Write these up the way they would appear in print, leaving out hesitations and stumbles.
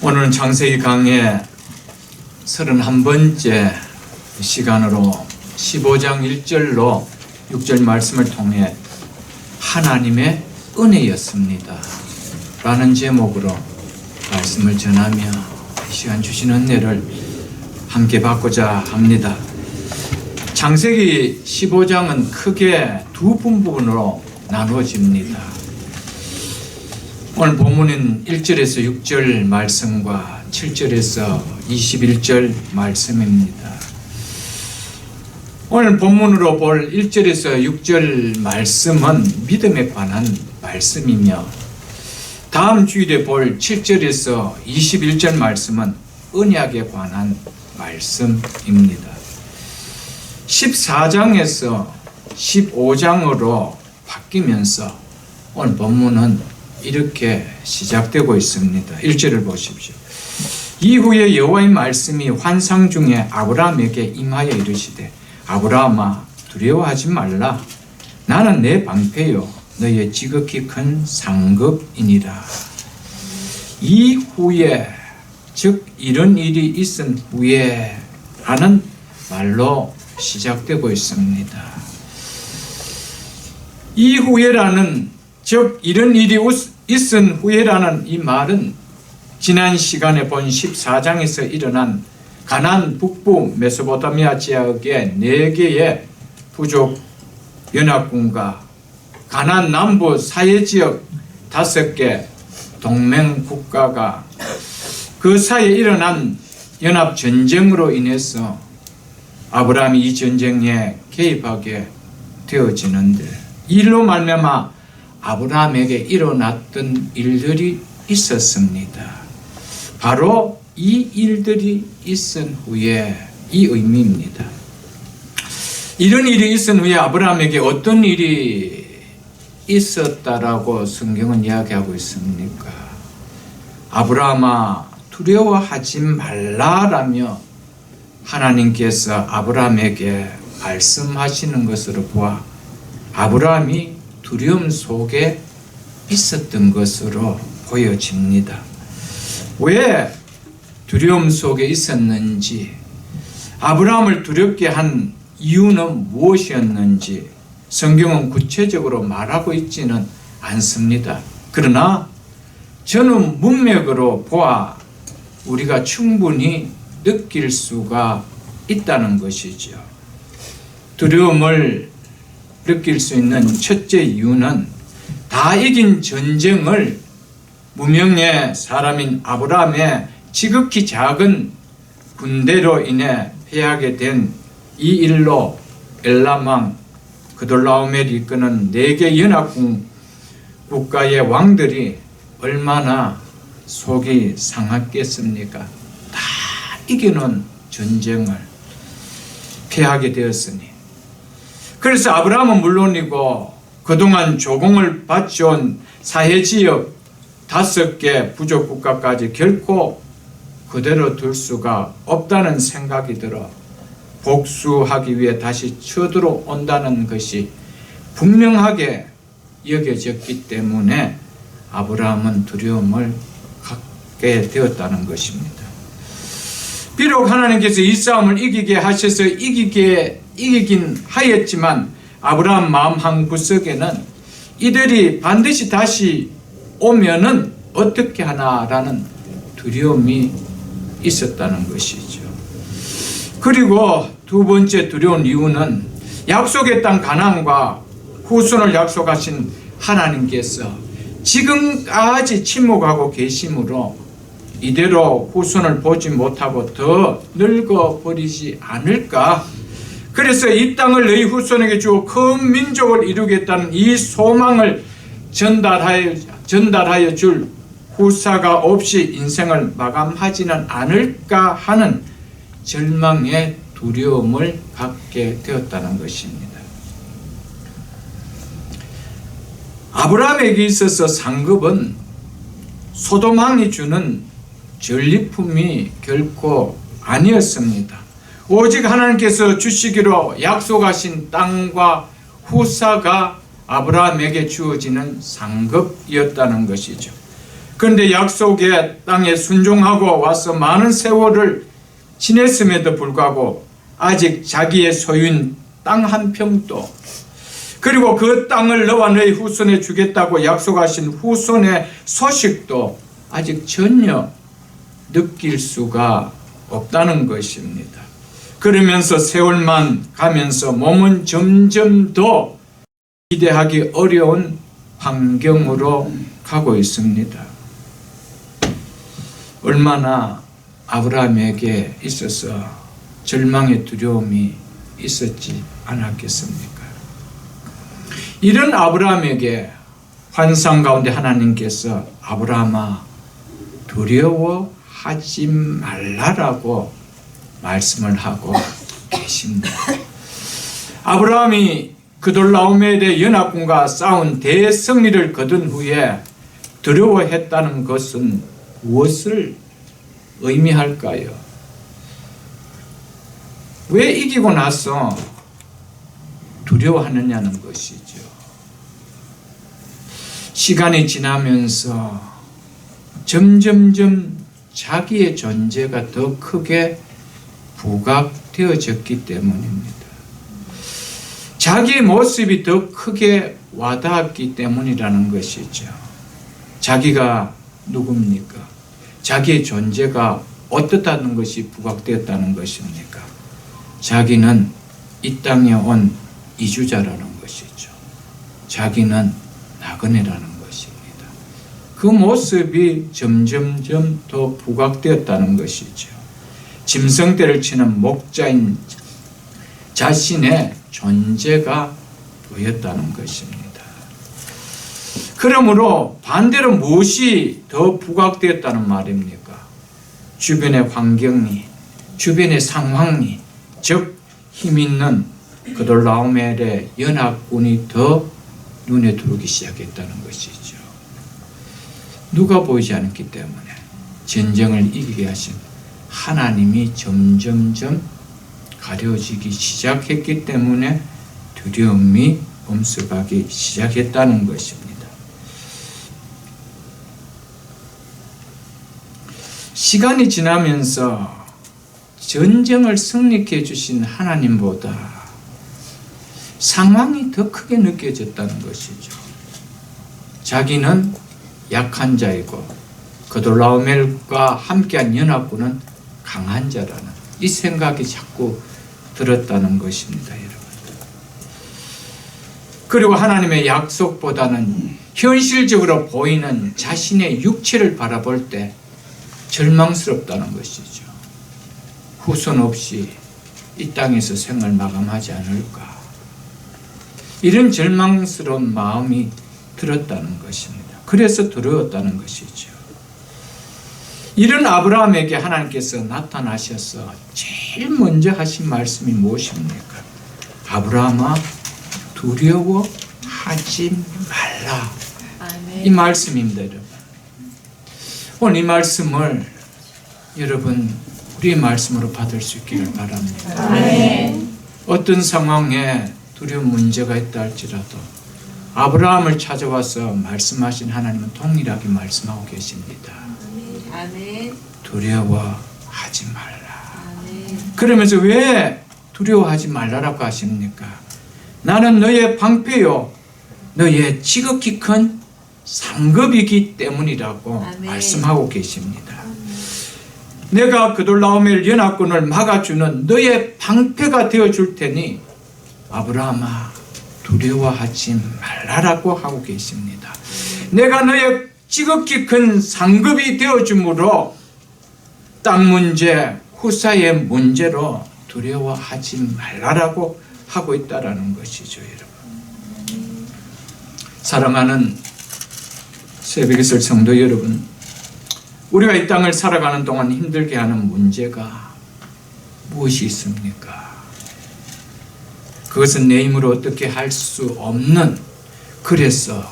오늘은 창세기 강의 31번째 시간으로 15장 1절로 6절 말씀을 통해 하나님의 은혜였습니다 라는 제목으로 말씀을 전하며 이 시간 주신 은혜를 함께 받고자 합니다. 창세기 15장은 크게 두 부분으로 나누어집니다. 오늘 본문은 1절에서 6절 말씀과 7절에서 21절 말씀입니다. 오늘 본문으로 볼 1절에서 6절 말씀은 믿음에 관한 말씀이며 다음 주일에 볼 7절에서 21절 말씀은 언약에 관한 말씀입니다. 14장에서 15장으로 바뀌면서 오늘 본문은 이렇게 시작되고 있습니다. 1절을 보십시오. 이후에 여호와의 말씀이 환상 중에 아브라함에게 임하여 이르시되 아브라함아 두려워하지 말라. 나는 내 방패요 너의 지극히 큰 상급이니라. 이후에 즉 이런 일이 있은 후에 라는 말로 시작되고 있습니다. 이후에라는 즉 이런 일이 있은 후에라는 이 말은 지난 시간에 본 14장에서 일어난 가나안 북부 메소포타미아 지역의 4개의 부족 연합군과 가나안 남부 사해지역 5개 동맹 국가가 그 사이에 일어난 연합전쟁으로 인해서 아브라함이 이 전쟁에 개입하게 되어지는데 이로 말미암아 아브라함에게 일어났던 일들이 있었습니다. 바로 이 일들이 있은 후에 이 의미입니다. 이런 일이 있은 후에 아브라함에게 어떤 일이 있었다라고 성경은 이야기하고 있습니까? 아브라함아 두려워하지 말라라며 하나님께서 아브라함에게 말씀하시는 것으로 보아 아브라함이 두려움 속에 있었던 것으로 보여집니다. 왜 두려움 속에 있었는지, 아브라함을 두렵게 한 이유는 무엇이었는지 성경은 구체적으로 말하고 있지는 않습니다. 그러나 저는 문맥으로 보아 우리가 충분히 느낄 수가 있다는 것이죠. 두려움을 느낄 수 있는 첫째 이유는 다 이긴 전쟁을 무명의 사람인 아브라함의 지극히 작은 군대로 인해 패하게 된 이 일로 엘람왕 그돌라오멜이 이끄는 4개 연합군 국가의 왕들이 얼마나 속이 상했겠습니까? 다 이기는 전쟁을 패하게 되었으니 그래서 아브라함은 물론이고 그동안 조공을 바쳐온 사해지역 5개 부족 국가까지 결코 그대로 둘 수가 없다는 생각이 들어 복수하기 위해 다시 쳐들어온다는 것이 분명하게 여겨졌기 때문에 아브라함은 두려움을 갖게 되었다는 것입니다. 비록 하나님께서 이 싸움을 이기게 하셔서 이기긴 하였지만 아브라함 마음 한 구석에는 이들이 반드시 다시 오면은 어떻게 하나라는 두려움이 있었다는 것이죠. 그리고 두 번째 두려운 이유는 약속의 땅 가나안과 후손을 약속하신 하나님께서 지금까지 침묵하고 계심으로 이대로 후손을 보지 못하고 더 늙어버리지 않을까. 그래서 이 땅을 너희 후손에게 주어 큰 민족을 이루겠다는 이 소망을 전달하여 줄 후사가 없이 인생을 마감하지는 않을까 하는 절망의 두려움을 갖게 되었다는 것입니다. 아브라함에게 있어서 상급은 소돔 왕이 주는 전리품이 결코 아니었습니다. 오직 하나님께서 주시기로 약속하신 땅과 후사가 아브라함에게 주어지는 상급이었다는 것이죠. 그런데 약속의 땅에 순종하고 와서 많은 세월을 지냈음에도 불구하고 아직 자기의 소유인 땅 한 평도, 그리고 그 땅을 너와 너의 후손에 주겠다고 약속하신 후손의 소식도 아직 전혀 느낄 수가 없다는 것입니다. 그러면서 세월만 가면서 몸은 점점 더 기대하기 어려운 환경으로 가고 있습니다. 얼마나 아브라함에게 있어서 절망의 두려움이 있었지 않았겠습니까? 이런 아브라함에게 환상 가운데 하나님께서 아브라함아 두려워하지 말라라고 말씀을 하고 계십니다. 아브라함이 그돌라오멜의 연합군과 싸운 대승리를 거둔 후에 두려워했다는 것은 무엇을 의미할까요? 왜 이기고 나서 두려워하느냐는 것이죠. 시간이 지나면서 점점점 자기의 존재가 더 크게 부각되어졌기 때문입니다. 자기의 모습이 더 크게 와닿았기 때문이라는 것이죠. 자기가 누굽니까? 자기의 존재가 어떻다는 것이 부각되었다는 것입니까? 자기는 이 땅에 온 이주자라는 것이죠. 자기는 나그네라는 것입니다. 그 모습이 점점점 더 부각되었다는 것이죠. 짐승떼를 치는 목자인 자신의 존재가 보였다는 것입니다. 그러므로 반대로 무엇이 더 부각되었다는 말입니까? 주변의 환경이, 주변의 상황이, 즉 힘있는 그돌라오멜의 연합군이 더 눈에 들어오기 시작했다는 것이죠. 누가 보이지 않기 때문에 전쟁을 이기게 하신 하나님이 점점점 가려지기 시작했기 때문에 두려움이 엄습하기 시작했다는 것입니다. 시간이 지나면서 전쟁을 승리케 해주신 하나님보다 상황이 더 크게 느껴졌다는 것이죠. 자기는 약한 자이고 그돌라오멜과 함께한 연합군은 강한 자라는 이 생각이 자꾸 들었다는 것입니다, 여러분. 그리고 하나님의 약속보다는 현실적으로 보이는 자신의 육체를 바라볼 때 절망스럽다는 것이죠. 후손 없이 이 땅에서 생을 마감하지 않을까, 이런 절망스러운 마음이 들었다는 것입니다. 그래서 두려웠다는 것이죠. 이런 아브라함에게 하나님께서 나타나셔서 제일 먼저 하신 말씀이 무엇입니까? 아브라함아 두려워하지 말라. 아멘. 이 말씀입니다, 여러분. 오늘 이 말씀을 여러분 우리의 말씀으로 받을 수 있기를 바랍니다. 아멘. 어떤 상황에 두려운 문제가 있다 할지라도 아브라함을 찾아와서 말씀하신 하나님은 동일하게 말씀하고 계십니다. 아멘. 두려워하지 말라. 아멘. 그러면서 왜 두려워하지 말라라고 하십니까? 나는 너의 방패요 너의 지극히 큰 상급이기 때문이라고 아멘. 말씀하고 계십니다. 아멘. 내가 그돌라오멜 연합군을 막아주는 너의 방패가 되어줄 테니 아브라함아 두려워하지 말라라고 하고 계십니다. 내가 너의 지극히 큰 상급이 되어주므로 땅 문제, 후사의 문제로 두려워하지 말라라고 하고 있다라는 것이죠, 여러분. 사랑하는 새벽이슬 성도 여러분, 우리가 이 땅을 살아가는 동안 힘들게 하는 문제가 무엇이 있습니까? 그것은 내 힘으로 어떻게 할 수 없는, 그래서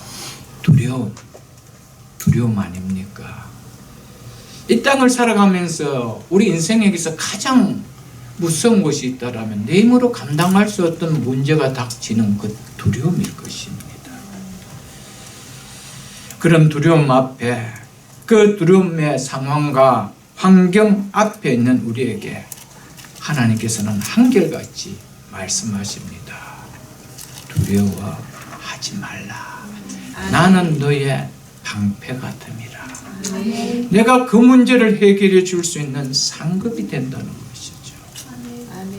두려움 아닙니까? 이 땅을 살아가면서 우리 인생에게서 가장 무서운 것이 있다라면 내 힘으로 감당할 수 없던 문제가 닥치는 그 두려움일 것입니다. 그런 두려움 앞에 그 두려움의 상황과 환경 앞에 있는 우리에게 하나님께서는 한결같이 말씀하십니다. 두려워하지 말라. 나는 너의 방패 같음이라. 내가 그 문제를 해결해 줄 수 있는 상급이 된다는 것이죠.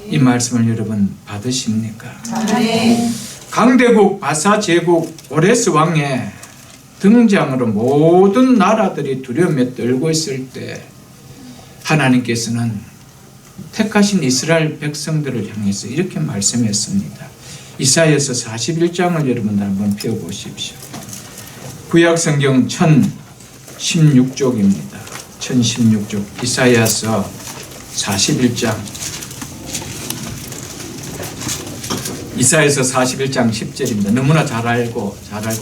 이 말씀을 여러분 받으십니까? 강대국 바사 제국 고레스 왕의 등장으로 모든 나라들이 두려움에 떨고 있을 때 하나님께서는 택하신 이스라엘 백성들을 향해서 이렇게 말씀했습니다. 이사야서 41장을 여러분 한번 펴보십시오. 구약성경 1016쪽입니다. 1016쪽 이사야서 41장 이사야서 41장 10절입니다. 너무나 잘 알고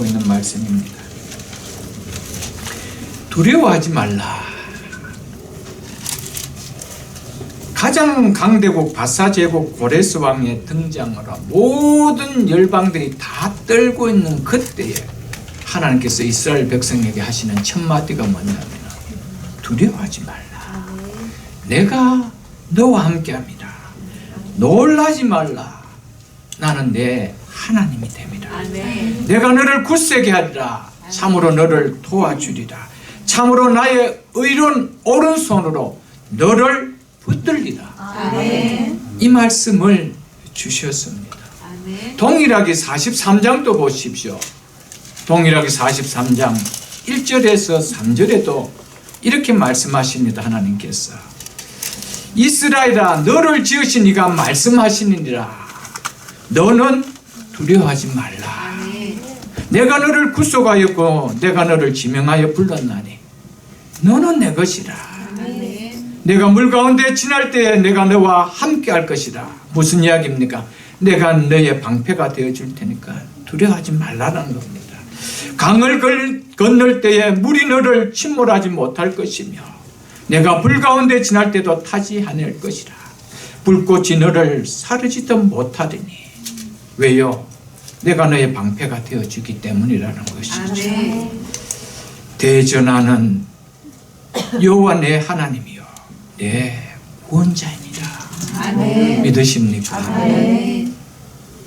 있는 말씀입니다. 두려워하지 말라. 가장 강대국 바사 제국 고레스 왕의 등장으로 모든 열방들이 다 떨고 있는 그때에 하나님께서 이스라엘 백성에게 하시는 첫 마디가 뭐냐면 두려워하지 말라. 내가 너와 함께합니다. 놀라지 말라. 나는 내 하나님이 됩니다. 내가 너를 굳세게 하리라. 참으로 너를 도와주리라. 참으로 나의 의로운 오른손으로 너를 붙들리라. 이 말씀을 주셨습니다. 동일하게 43장도 보십시오. 동일하게 43장 1절에서 3절에도 이렇게 말씀하십니다. 하나님께서 이스라엘아 너를 지으신 이가 말씀하시니라. 너는 두려워하지 말라. 내가 너를 구속하였고 내가 너를 지명하여 불렀나니 너는 내 것이라. 내가 물 가운데 지날 때에 내가 너와 함께 할 것이라. 무슨 이야기입니까? 내가 너의 방패가 되어줄 테니까 두려워하지 말라는 겁니다. 강을 건널 때에 물이 너를 침몰하지 못할 것이며 내가 불 가운데 지날 때도 타지 않을 것이라. 불꽃이 너를 사르지도 못하리니 왜요? 내가 너의 방패가 되어주기 때문이라는 것이죠. 대전하는 여호와 내 하나님이요 내 구원자입니다. 믿으십니까?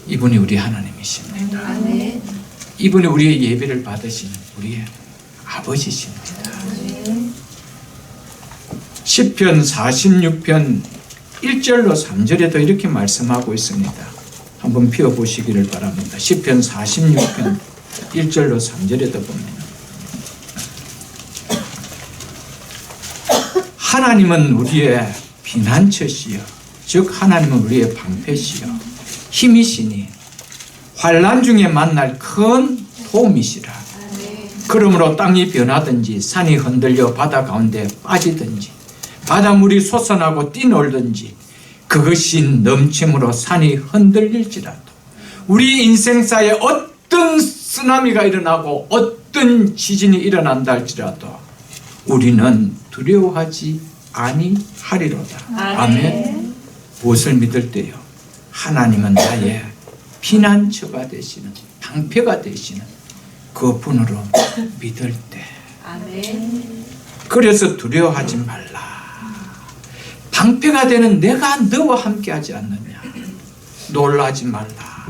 이분이 우리 하나님이십니다. 이분이 우리의 예배를 받으시는 우리의 아버지십니다. 시편 46편 1절로 3절에도 이렇게 말씀하고 있습니다. 한번 펴보시기를 바랍니다. 시편 46편 1절로 3절에도 보면 하나님은 우리의 피난처시여 즉 하나님은 우리의 방패시여 힘이시니 환난 중에 만날 큰 도움이시라. 그러므로 땅이 변하든지 산이 흔들려 바다 가운데 빠지든지 바닷물이 솟아나고 뛰놀든지 그것이 넘침으로 산이 흔들릴지라도 우리 인생사에 어떤 쓰나미가 일어나고 어떤 지진이 일어난다 할지라도 우리는 두려워하지 아니하리로다. 아멘. 무엇을 믿을 때요? 하나님은 나의 피난처가 되시는 방패가 되시는 그 분으로 믿을 때. 아멘. 그래서 두려워하지 말라. 방패가 되는 내가 너와 함께하지 않느냐. 놀라지 말라.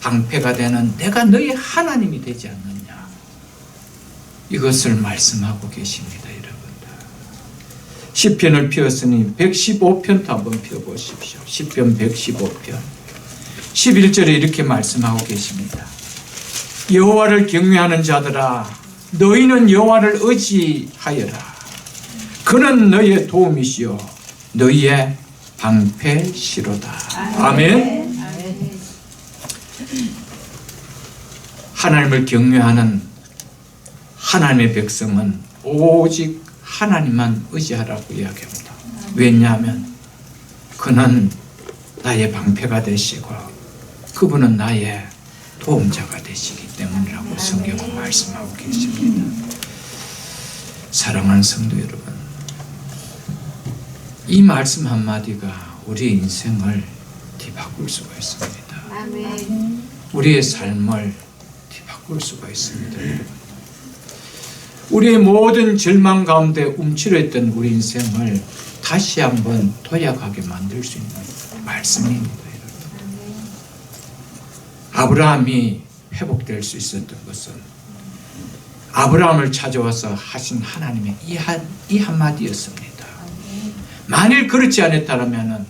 방패가 되는 내가 너의 하나님이 되지 않느냐. 이것을 말씀하고 계십니다. 여러분들. 시편을 펴었으니 115편도 한번 펴보십시오. 시편 115편 11절에 이렇게 말씀하고 계십니다. 여호와를 경외하는 자들아 너희는 여호와를 의지하여라. 그는 너희의 도움이시요 너희의 방패시로다. 아멘. 하나님을 경외하는 하나님의 백성은 오직 하나님만 의지하라고 이야기합니다. 왜냐하면 그는 나의 방패가 되시고 그분은 나의 도움자가 되시기 때문이라고 성경은 말씀하고 계십니다. 사랑하는 성도 여러분, 이 말씀 한마디가 우리 인생을 뒤바꿀 수가 있습니다. 우리의 삶을 뒤바꿀 수가 있습니다. 여러분. 우리의 모든 절망 가운데 움츠렸던 우리 인생을 다시 한번 도약하게 만들 수 있는 말씀입니다. 아브라함이 회복될 수 있었던 것은 아브라함을 찾아와서 하신 하나님의 이 한마디였습니다. 만일 그렇지 않았다면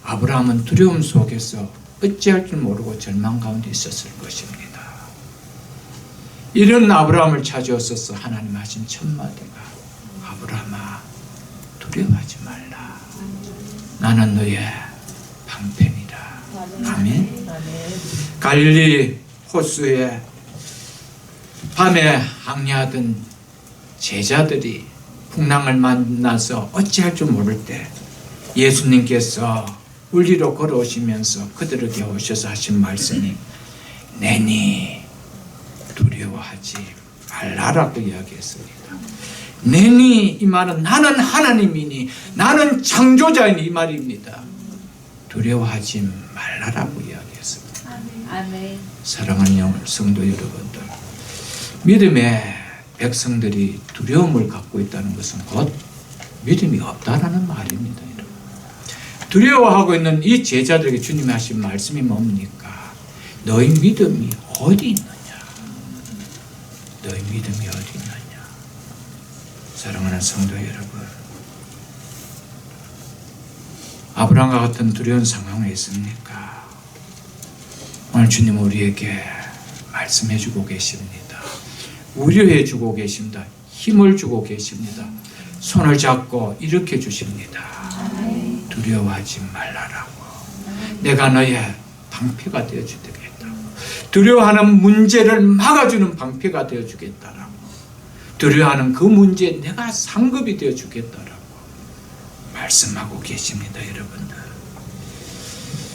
아브라함은 두려움 속에서 어찌할 줄 모르고 절망 가운데 있었을 것입니다. 이런 아브라함을 찾아오셔서 하나님 하신 첫 마디가 아브라함아 두려워하지 말라. 나는 너의 방편이라. 아멘. 갈릴리 호수에 밤에 항해하던 제자들이 풍랑을 만나서 어찌할 줄 모를 때 예수님께서 울리로 걸어오시면서 그들에게 오셔서 하신 말씀이 내니 두려워하지 말라라고 이야기했습니다. 내니 이 말은 나는 하나님이니 나는 창조자이니 이 말입니다. 두려워하지 말라라고 이야기했습니다. 아멘. 사랑하는 성도 여러분들, 믿음의 백성들이 두려움을 갖고 있다는 것은 곧 믿음이 없다라는 말입니다. 여러분. 두려워하고 있는 이 제자들에게 주님이 하신 말씀이 뭡니까? 너희 믿음이 어디 있느냐? 너희 믿음이 어디 있느냐? 사랑하는 성도 여러분, 아브라함과 같은 두려운 상황에 있습니까? 오늘 주님 우리에게 말씀해 주고 계십니다. 위로해 주고 계십니다. 힘을 주고 계십니다. 손을 잡고 일으켜 주십니다. 두려워하지 말라라고. 내가 너의 방패가 되어 주겠다고. 두려워하는 문제를 막아주는 방패가 되어 주겠다라고. 두려워하는 그 문제에 내가 상급이 되어 주겠다라고 말씀하고 계십니다. 여러분들,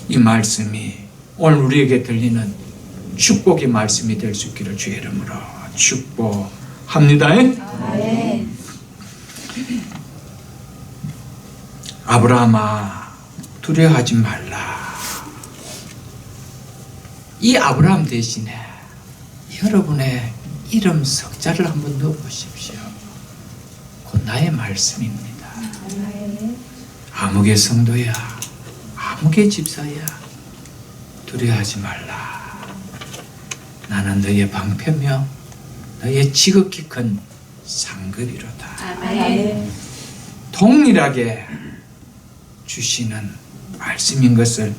이 말씀이 오늘 우리에게 들리는 축복의 말씀이 될 수 있기를 주의 이름으로 축복합니다. 아브라함아 두려워하지 말라. 이 아브라함 대신에 여러분의 이름 석자를 한번 넣어보십시오. 곧 나의 말씀입니다. 아무개 성도야, 아무개 집사야, 두려워하지 말라. 나는 너의 방패며 너의 지극히 큰 상급이로다. 아멘. 동일하게 주시는 말씀인 것을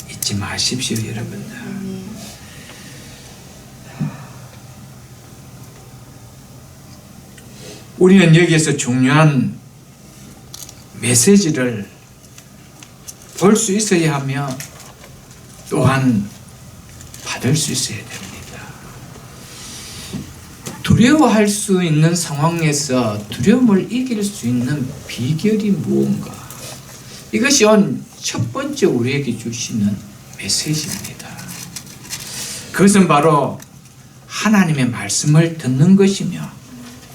잊지 마십시오, 여러분들. 우리는 여기에서 중요한 메시지를 볼 수 있어야 하며 또한 받을 수 있어야 됩니다. 두려워할 수 있는 상황에서 두려움을 이길 수 있는 비결이 무언가? 이것이 오늘 첫 번째 우리에게 주시는 메시지입니다. 그것은 바로 하나님의 말씀을 듣는 것이며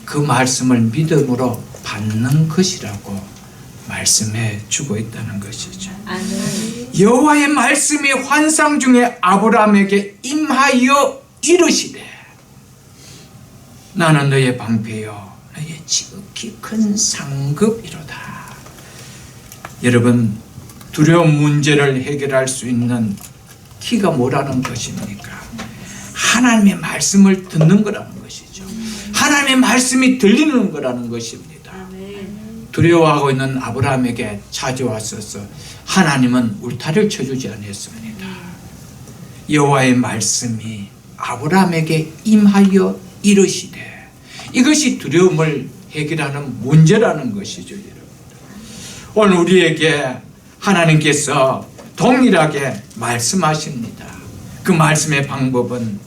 그 말씀을 믿음으로 받는 것이라고 말씀해 주고 있다는 것이죠. 여호와의 말씀이 환상 중에 아브라함에게 임하여 이르시되 나는 너의 방패요 너의 지극히 큰 상급이로다. 여러분, 두려운 문제를 해결할 수 있는 키가 뭐라는 것입니까? 하나님의 말씀을 듣는 거라는 것이죠. 하나님의 말씀이 들리는 거라는 것입니다. 두려워하고 있는 아브라함에게 찾아왔어서 하나님은 울타리를 쳐주지 않았습니다. 여호와의 말씀이 아브라함에게 임하여 이르시되, 이것이 두려움을 해결하는 문제라는 것이죠. 여러분, 오늘 우리에게 하나님께서 동일하게 말씀하십니다. 그 말씀의 방법은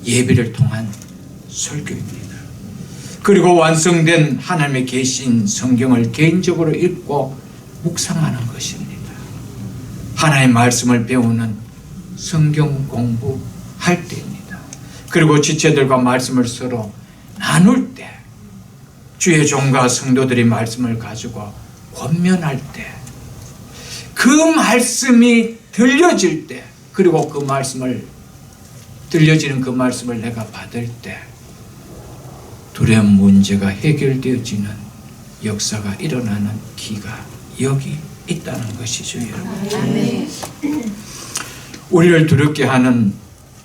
예배를 통한 설교입니다. 그리고 완성된 하나님의 계신 성경을 개인적으로 읽고 묵상하는 것입니다. 하나님의 말씀을 배우는 성경 공부할 때입니다. 그리고 지체들과 말씀을 서로 나눌 때, 주의 종과 성도들이 말씀을 가지고 권면할 때, 그 말씀이 들려질 때, 그리고 그 말씀을 들려지는 그 말씀을 내가 받을 때 두려움 문제가 해결되어지는 역사가 일어나는 기가 여기 있다는 것이죠, 여러분. 우리를 두렵게 하는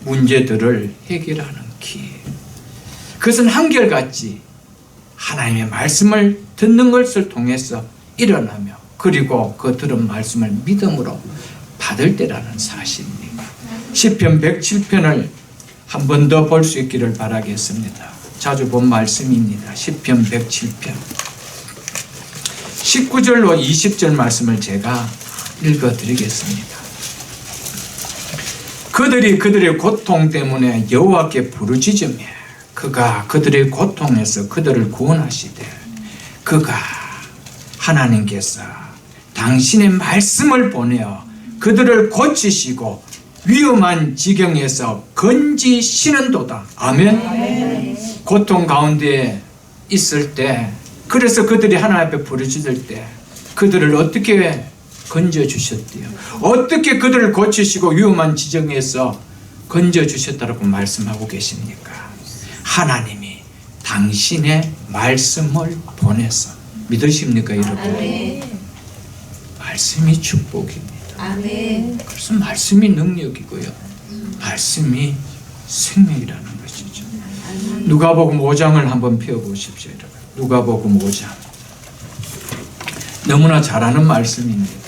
문제들을 해결하는 기. 그것은 한결같이 하나님의 말씀을 듣는 것을 통해서 일어나며, 그리고 그 들은 말씀을 믿음으로 받을 때라는 사실입니다. 시편 107편을 한 번 더 볼 수 있기를 바라겠습니다. 자주 본 말씀입니다. 시편 107편 19절로 20절 말씀을 제가 읽어드리겠습니다. 그들이 그들의 고통 때문에 여호와께 부르짖으며 그가 그들의 고통에서 그들을 구원하시되, 그가 하나님께서 당신의 말씀을 보내어 그들을 고치시고 위험한 지경에서 건지시는도다. 아멘. 고통 가운데 있을 때, 그래서 그들이 하나님 앞에 부르짖을 때 그들을 어떻게 건져주셨대요? 어떻게 그들을 고치시고 위험한 지경에서 건져주셨다고 말씀하고 계십니까? 하나님이 당신의 말씀을 보내서. 믿으십니까, 여러분? 아멘. 말씀이 축복입니다. 아멘. 그래서 말씀이 능력이고요, 말씀이 생명이라는 것이죠. 누가복음 5장을 한번 펴보십시오, 여러분. 누가복음 5장. 너무나 잘 아는 말씀입니다.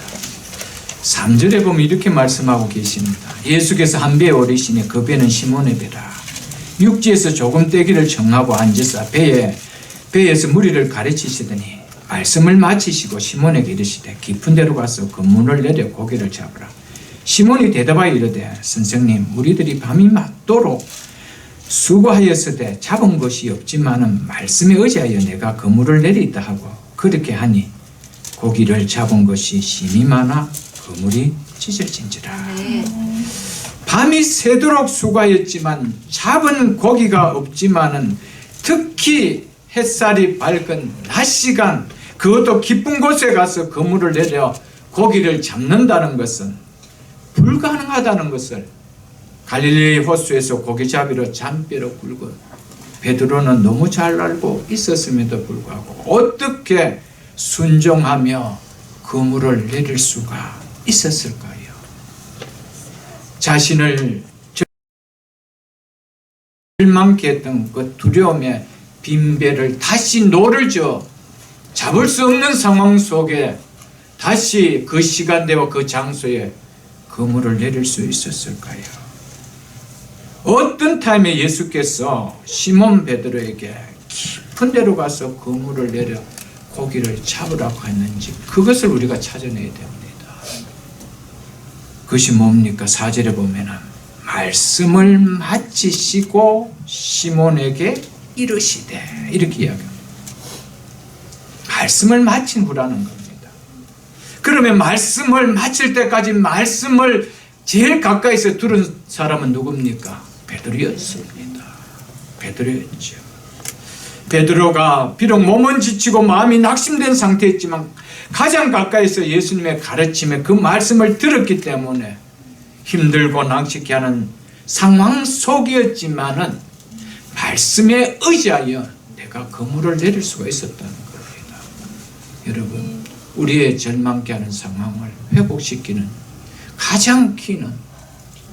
3절에 보면 이렇게 말씀하고 계십니다. 예수께서 한 배에 오르시니 그 배는 시몬의 배라. 육지에서 조금 떼기를 정하고 앉으사 배에서 무리를 가르치시더니 말씀을 마치시고 시몬에게 이르시되, 깊은 데로 가서 그물을 내려 고기를 잡으라. 시몬이 대답하여 이르되, 선생님, 우리들이 밤이 맞도록 수고하였으되 잡은 것이 없지만은 말씀에 의지하여 내가 그물을 내리다 하고, 그렇게 하니 고기를 잡은 것이 심히 많아 그물이 찢어진지라. 밤이 새도록 수고하였지만 잡은 고기가 없지만은, 특히 햇살이 밝은 낮 시간, 그것도 깊은 곳에 가서 그물을 내려 고기를 잡는다는 것은 불가능하다는 것을 갈릴리 호수에서 고기잡이로 잔뼈로 굵은 베드로는 너무 잘 알고 있었음에도 불구하고 어떻게 순종하며 그물을 내릴 수가 있었을까요? 자신을 절망케 했던 그 두려움의 빈배를 다시 노를 저 잡을 수 없는 상황 속에 다시 그 시간대와 그 장소에 그물을 내릴 수 있었을까요? 어떤 타임에 예수께서 시몬 베드로에게 깊은 데로 가서 그물을 내려 고기를 잡으라고 했는지, 그것을 우리가 찾아내야 됩니다. 그것이 뭡니까? 4절에 보면은 말씀을 마치시고 시몬에게 이르시되, 이렇게 이야기합니다. 말씀을 마친 후라는 겁니다. 그러면 말씀을 마칠 때까지 말씀을 제일 가까이서 들은 사람은 누굽니까? 베드로였습니다. 베드로였죠. 베드로가 비록 몸은 지치고 마음이 낙심된 상태였지만 가장 가까이서 예수님의 가르침에 그 말씀을 들었기 때문에 힘들고 낭식케 하는 상황 속이었지만은 말씀에 의지하여 내가 그물을 내릴 수가 있었다는 겁니다. 여러분, 우리의 절망케 하는 상황을 회복시키는 가장 키는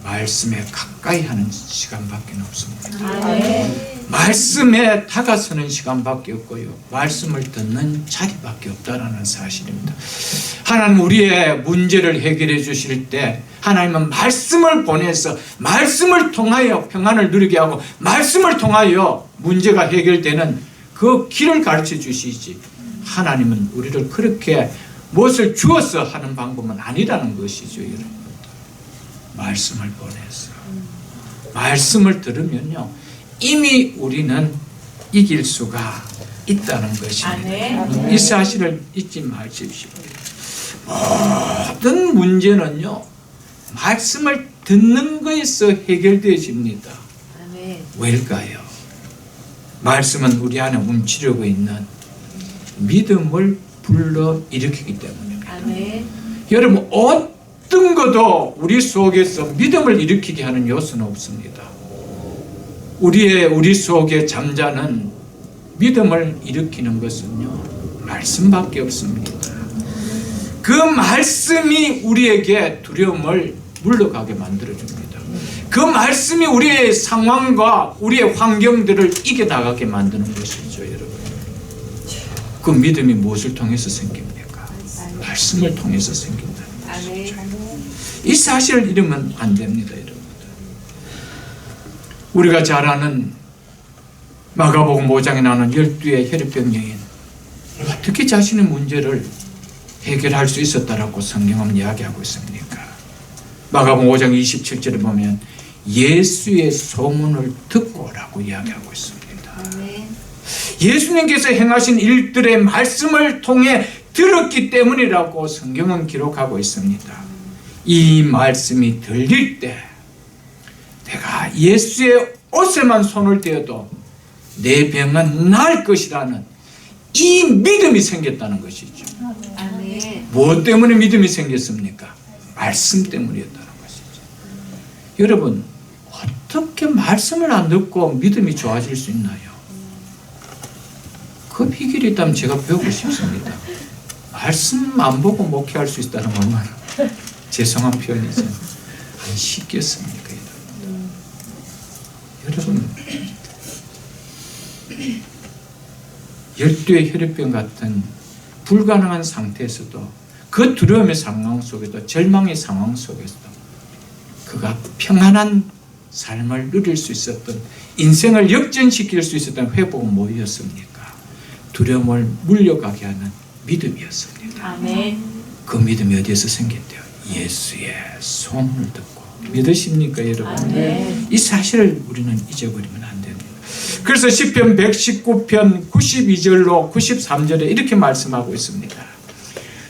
말씀에 가까이 하는 시간밖에 없습니다. 말씀에 다가서는 시간밖에 없고요, 말씀을 듣는 자리밖에 없다는 사실입니다. 하나님 우리의 문제를 해결해 주실 때 하나님은 말씀을 보내서 말씀을 통하여 평안을 누리게 하고 말씀을 통하여 문제가 해결되는 그 길을 가르쳐 주시지, 하나님은 우리를 그렇게 무엇을 주어서 하는 방법은 아니라는 것이죠. 여러분, 말씀을 보내서 말씀을 들으면요 이미 우리는 이길 수가 있다는 것입니다. 이 사실을 잊지 마십시오. 모든 문제는요 말씀을 듣는 것에서 해결되어집니다. 왜일까요? 말씀은 우리 안에 움츠려고 있는 믿음을 불러 일으키기 때문입니다. 여러분, 어떤 것도 우리 속에서 믿음을 일으키게 하는 요소는 없습니다. 우리 속에 잠자는 믿음을 일으키는 것은요, 말씀밖에 없습니다. 그 말씀이 우리에게 두려움을 물러가게 만들어줍니다. 그 말씀이 우리의 상황과 우리의 환경들을 이겨나가게 만드는 것이죠, 여러분. 그 믿음이 무엇을 통해서 생깁니까? 말씀을 통해서 생긴다는 것이죠. 이 사실을 잃으면 안 됩니다, 여러분. 우리가 잘 아는 마가복음 5장에 나오는 12의 혈액병 여인, 어떻게 자신의 문제를 해결할 수 있었다라고 성경은 이야기하고 있습니까? 마가복음 5장 27절에 보면 예수의 소문을 듣고라고 이야기하고 있습니다. 예수님께서 행하신 일들의 말씀을 통해 들었기 때문이라고 성경은 기록하고 있습니다. 이 말씀이 들릴 때 내가 예수의 옷에만 손을 떼어도 내 병은 나을 것이라는 이 믿음이 생겼다는 것이죠. 무엇 때문에 믿음이 생겼습니까? 말씀 때문이었다는 것이죠. 여러분, 어떻게 말씀을 안 듣고 믿음이 좋아질 수 있나요? 그 비결이 있다면 제가 배우고 싶습니다. 말씀 안 보고 목회할 수 있다는 건 얼마나 죄송한 표현이죠. 안 쉽겠습니까? 여러분, 12의 혈액병 같은 불가능한 상태에서도, 그 두려움의 상황 속에도, 절망의 상황 속에서도 그가 평안한 삶을 누릴 수 있었던, 인생을 역전시킬 수 있었던 회복은 뭐였습니까? 두려움을 물려가게 하는 믿음이었습니다. 아멘. 그 믿음이 어디에서 생겼대요? 예수의 소문을 듣고. 믿으십니까, 여러분? 아멘. 이 사실을 우리는 잊어버리면 안 됩니다. 그래서 시편 119편 92절로 93절에 이렇게 말씀하고 있습니다.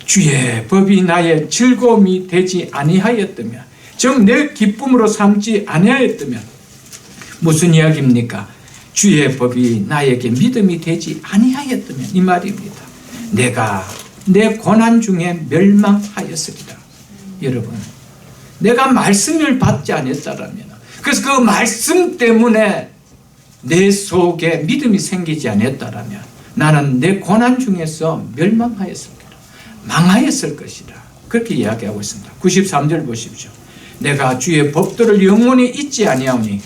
주의 법이 나의 즐거움이 되지 아니하였다면, 즉 내 기쁨으로 삼지 아니하였다면, 무슨 이야기입니까? 주의 법이 나에게 믿음이 되지 아니하였다면, 이 말입니다. 내가 내 고난 중에 멸망하였으리라. 여러분, 내가 말씀을 받지 않았다라면, 그래서 그 말씀 때문에 내 속에 믿음이 생기지 않았다라면 나는 내 고난 중에서 멸망하였을 것이다, 망하였을 것이다. 그렇게 이야기하고 있습니다. 93절 보십시오. 내가 주의 법도를 영원히 잊지 아니하오니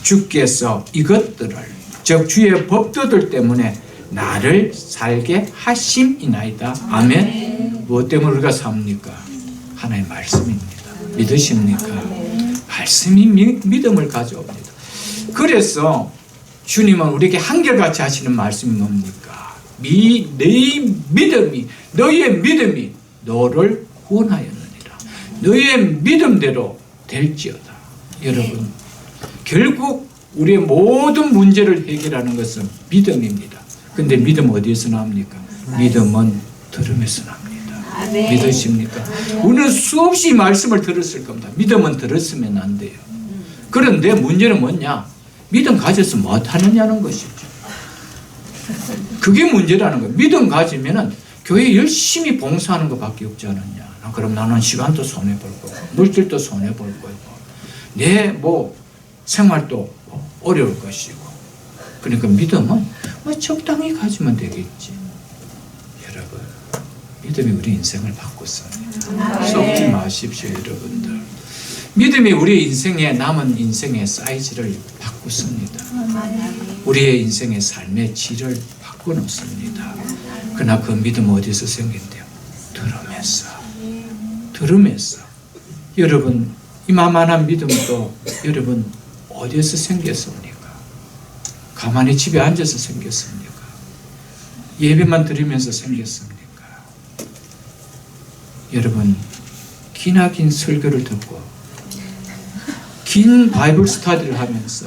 주께서 이것들을, 즉 주의 법도들 때문에 나를 살게 하심이나이다. 아멘. 무엇 때문에 우리가 삽니까? 하나님의 말씀입니다. 믿으십니까? 말씀이 믿음을 가져옵니다. 그래서 주님은 우리에게 한결같이 하시는 말씀이 뭡니까? 너의 믿음이 너를 구원하였느니라. 너의 믿음대로 될지어다. 여러분, 결국 우리의 모든 문제를 해결하는 것은 믿음입니다. 근데 믿음 어디에서 나옵니까? 믿음은 들음에서 납니다. 아멘. 믿으십니까? 우리는 수없이 말씀을 들었을 겁니다. 믿음은 들었으면 안 돼요. 그런데 문제는 뭐냐? 믿음 가져서 못하느냐는 것이죠. 그게 문제라는 거예요. 믿음 가지면은 교회 열심히 봉사하는 것밖에 없지 않느냐. 그럼 나는 시간도 손해볼 거고, 물질도 손해볼 거고, 내 생활도 어려울 것이고. 그러니까 믿음은 적당히 가지면 되겠지. 여러분, 믿음이 우리 인생을 바꿨습니다. 속지 마십시오, 여러분들. 믿음이 우리 인생의 남은 인생의 사이즈를 바꾸습니다. 우리의 인생의 삶의 질을 바꿔놓습니다. 그러나 그 믿음 어디서 생긴대요? 들음에서. 여러분, 이만한 믿음도 여러분 어디에서 생겼습니까? 가만히 집에 앉아서 생겼습니까? 예배만 드리면서 생겼습니까? 여러분, 기나긴 설교를 듣고 긴 바이블 스터디를 하면서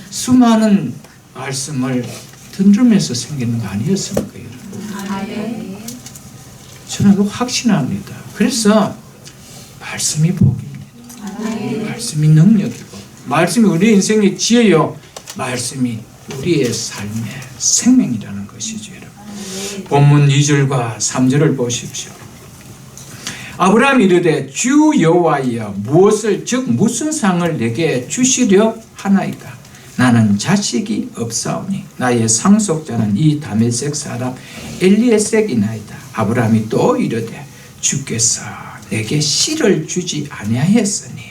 수많은 말씀을 들으면서 생기는 거 아니었습니까, 여러분? 저는 그거 확신합니다. 그래서 말씀이 복입니다. 말씀이 능력이고, 말씀이 우리 인생의 지혜요, 말씀이 우리의 삶의 생명이라는 것이죠, 여러분. 본문 2절과 3절을 보십시오. 아브라함이 이르되 주 여호와여 무엇을, 즉 무슨 상을 내게 주시려 하나이까? 나는 자식이 없사오니 나의 상속자는 이 다메섹 사람 엘리에섹이나이다. 아브라함이 또 이르되 주께서 내게 씨를 주지 아니하였으니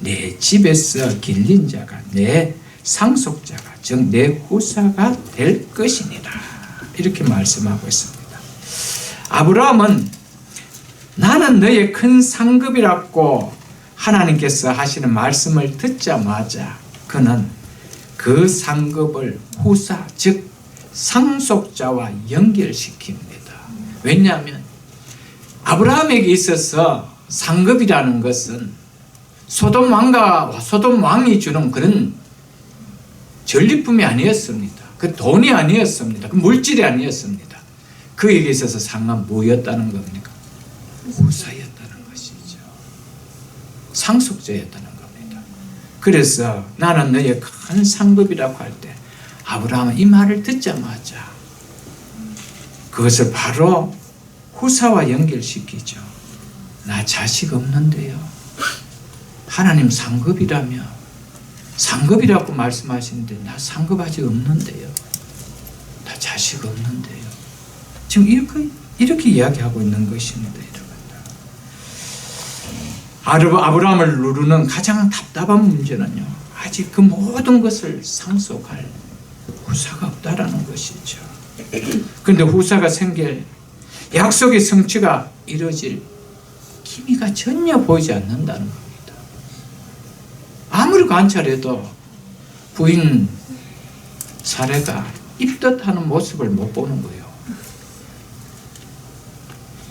내 집에서 길린 자가 내 상속자가 즉 내 후사가 될 것이니라. 이렇게 말씀하고 있습니다. 아브라함은 나는 너의 큰 상급이라고 하나님께서 하시는 말씀을 듣자마자 그는 그 상급을 후사 즉 상속자와 연결시킵니다. 왜냐하면 아브라함에게 있어서 상급이라는 것은 소돔 왕과 소돔 왕이 주는 그런 전리품이 아니었습니다. 그 돈이 아니었습니다. 그 물질이 아니었습니다. 그에게 있어서 상은 뭐였다는 겁니까? 후사였다는 것이죠. 상속자였다는 겁니다. 그래서 나는 너의 큰 상급이라고 할 때 아브라함은 이 말을 듣자마자 그것을 바로 후사와 연결시키죠. 나 자식 없는데요. 하나님 상급이라며 상급이라고 말씀하시는데 나 상급 아직 없는데요. 나 자식 없는데요. 지금 이렇게 이야기하고 있는 것입니다. 아브라함을 누르는 가장 답답한 문제는요. 아직 그 모든 것을 상속할 후사가 없다라는 것이죠. 그런데 후사가 생길 약속의 성취가 이루어질 기미가 전혀 보이지 않는다는 겁니다. 아무리 관찰해도 부인 사례가 입덧하는 모습을 못 보는 거예요.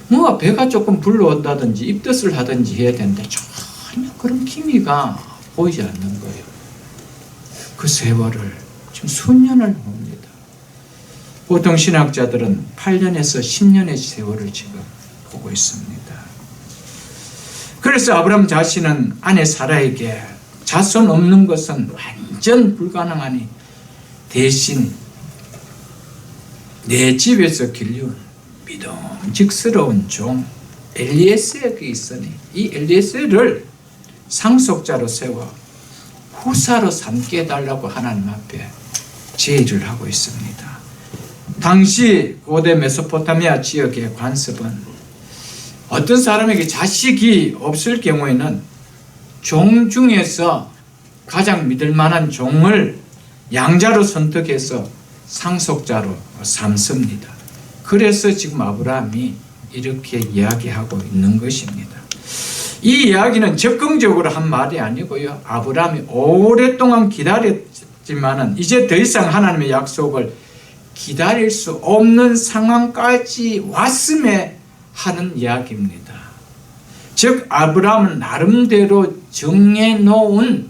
뭐가 배가 조금 불러온다든지 입덧을 하든지 해야 되는데 전혀 그런 기미가 보이지 않는 거예요. 그 세월을 지금 수년을 봅니다. 보통 신학자들은 8년에서 10년의 세월을 지금 보고 있습니다. 그래서 아브라함 자신은 아내 사라에게 자손 없는 것은 완전 불가능하니 대신 내 집에서 길리운 믿음직스러운 종 엘리에셀이 있으니 이 엘리에셀을 상속자로 세워 후사로 삼게 해달라고 하나님 앞에 제의를 하고 있습니다. 당시 고대 메소포타미아 지역의 관습은 어떤 사람에게 자식이 없을 경우에는 종 중에서 가장 믿을 만한 종을 양자로 선택해서 상속자로 삼습니다. 그래서 지금 아브라함이 이렇게 이야기하고 있는 것입니다. 이 이야기는 적극적으로 한 말이 아니고요. 아브라함이 오랫동안 기다렸지만은 이제 더 이상 하나님의 약속을 기다릴 수 없는 상황까지 왔음에 하는 이야기입니다. 즉 아브라함은 나름대로 정해놓은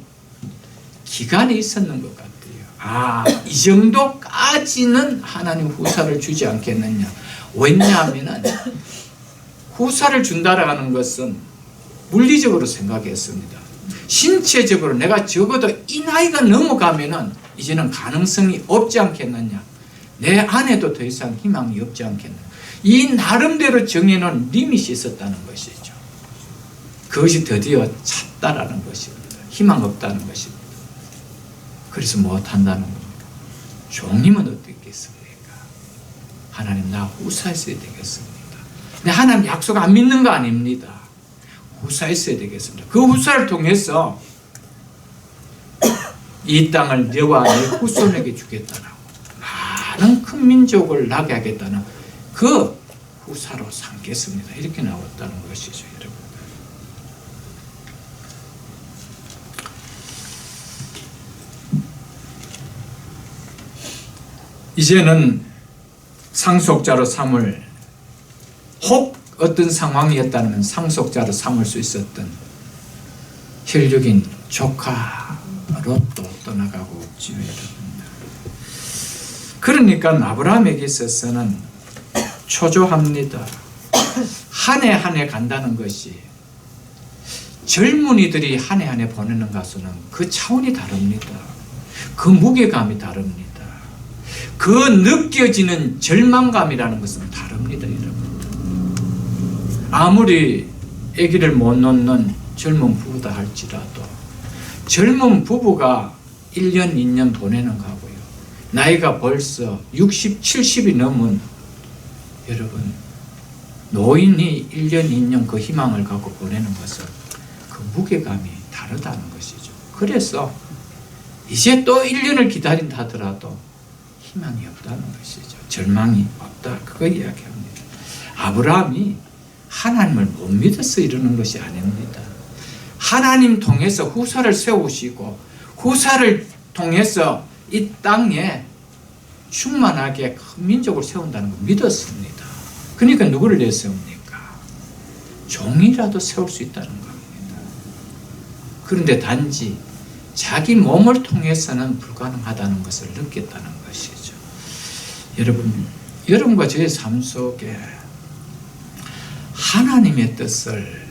기간이 있었는 것 같아요. 이 정도까지는 하나님 후사를 주지 않겠느냐. 왜냐하면 후사를 준다라고 하는 것은 물리적으로 생각했습니다. 신체적으로 내가 적어도 이 나이가 넘어가면은 이제는 가능성이 없지 않겠느냐. 내 안에도 더 이상 희망이 없지 않겠느냐. 이 나름대로 정해놓은 리밋이 있었다는 것이죠. 그것이 드디어 찼다라는 것입니다. 희망 없다는 것입니다. 그래서 못한다는 겁니까? 종님은 어떻겠습니까? 하나님 나 후사했어야 되겠습니다. 근데 하나님 약속 안 믿는 거 아닙니다. 후사했어야 되겠습니다. 그 후사를 통해서 이 땅을 너와 내 후손에게 주겠다라고 많은 큰 민족을 나게 하겠다는 그 후사로 삼겠습니다. 이렇게 나왔다는 것이죠, 여러분. 이제는 상속자로 삼을 혹 어떤 상황이었다면 상속자로 삼을 수 있었던 혈육인 조카로 또 떠나가고 있죠, 여러분. 그러니까 아브라함에게 있어서는 초조합니다. 한 해 한 해 간다는 것이 젊은이들이 한 해 한 해 보내는 것은 그 차원이 다릅니다. 그 무게감이 다릅니다. 그 느껴지는 절망감이라는 것은 다릅니다, 여러분. 아무리 아기를 못 놓는 젊은 부부다 할지라도 젊은 부부가 1년, 2년 보내는 거고요. 나이가 벌써 60, 70이 넘은 여러분, 노인이 1년, 2년 그 희망을 갖고 보내는 것은 그 무게감이 다르다는 것이죠. 그래서 이제 또 1년을 기다린다 하더라도 희망이 없다는 것이죠. 절망이 없다. 그거 이야기합니다. 아브라함이 하나님을 못 믿어서 이러는 것이 아닙니다. 하나님 통해서 후사를 세우시고 후사를 통해서 이 땅에 충만하게 큰 민족을 세운다는 걸 믿었습니다. 그러니까 누구를 내세웁니까? 종이라도 세울 수 있다는 겁니다. 그런데 단지 자기 몸을 통해서는 불가능하다는 것을 느꼈다는 것이죠. 여러분과 저의 삶 속에 하나님의 뜻을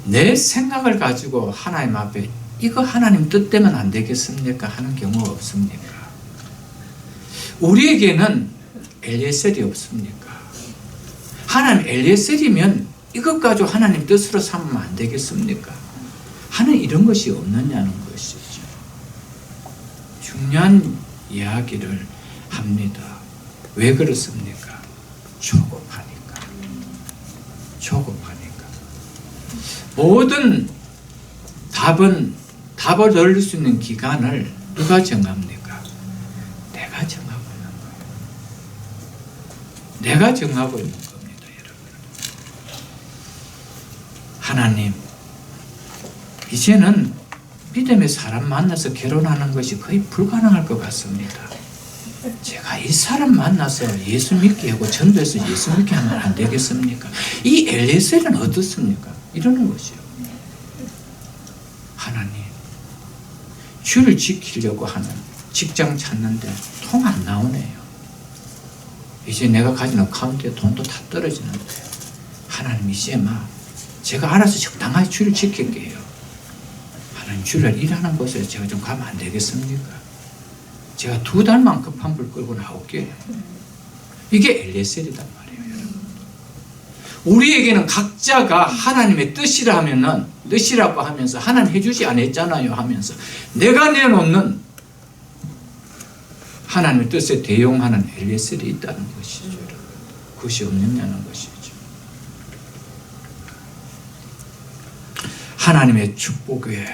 내 생각을 가지고 하나님 앞에 이거 하나님 뜻대면 안 되겠습니까? 하는 경우가 없습니까? 우리에게는 엘리에셀이 없습니까? 하나님 엘리에셀이면 이것 가지고 하나님 뜻으로 삼으면 안 되겠습니까? 하는 이런 것이 없느냐는 것이죠. 중요한 이야기를 합니다. 왜 그렇습니까? 조급하니까. 모든 답을 얻을 수 있는 기간을 누가 정합니까? 내가 정하고 있는 거예요. 내가 정하고 있는 겁니다, 여러분. 하나님, 이제는 믿음의 사람 만나서 결혼하는 것이 거의 불가능할 것 같습니다. 제가 이 사람 만나서 예수 믿게 하고 전도해서 예수 믿게 하면 안 되겠습니까? 이 엘리에셀은 어떻습니까? 이러는 것이요. 하나님, 주를 지키려고 하는 직장 찾는데 통 안 나오네요. 이제 내가 가진 어카운트에 돈도 다 떨어지는데 하나님 이제 제가 알아서 적당하게 주를 지킬게요. 하나님, 주를 일하는 곳에 제가 좀 가면 안 되겠습니까? 제가 2달만 급한 불 끌고 나올게요. 이게 엘리에셀이단 말이에요, 여러분. 우리에게는 각자가 하나님의 뜻이라고 하면서 하나님 해주지 않았잖아요 하면서 내가 내놓는 하나님의 뜻에 대용하는 엘리에셀이 있다는 것이죠, 여러분. 그것이 없느냐는 것이죠. 하나님의 축복의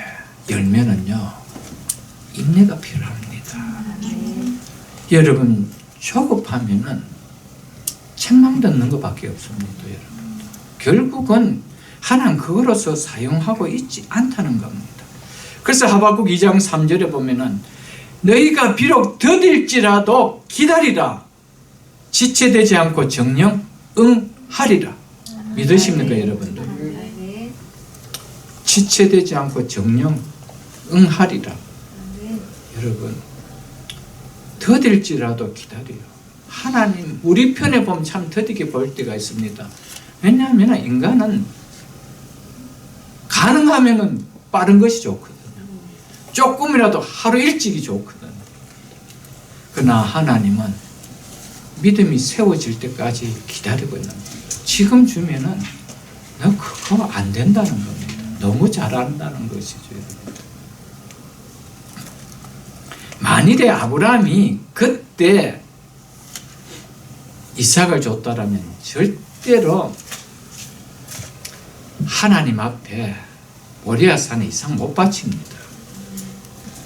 열매는요, 인내가 필요합니다. 여러분, 조급하면은 책망 듣는 것밖에 없습니다, 여러분. 결국은 하나님 그거로서 사용하고 있지 않다는 겁니다. 그래서 하박국 2장 3절에 보면은 너희가 비록 더딜지라도 기다리라. 지체되지 않고 정령 응하리라. 믿으십니까, 여러분들? 지체되지 않고 정령 응하리라. 여러분, 더딜지라도 기다려요. 하나님 우리 편에 보면 참 더디게 보일 때가 있습니다. 왜냐하면 인간은 가능하면 빠른 것이 좋거든요. 조금이라도 하루 일찍이 좋거든요. 그러나 하나님은 믿음이 세워질 때까지 기다리고 있는 거예요. 지금 주면은 너 그거 안 된다는 겁니다. 너무 잘한다는 것이죠. 만일에 아브라함이 그때 이삭을 줬다라면 절대로 하나님 앞에 모리아 산에 이삭 못 바칩니다.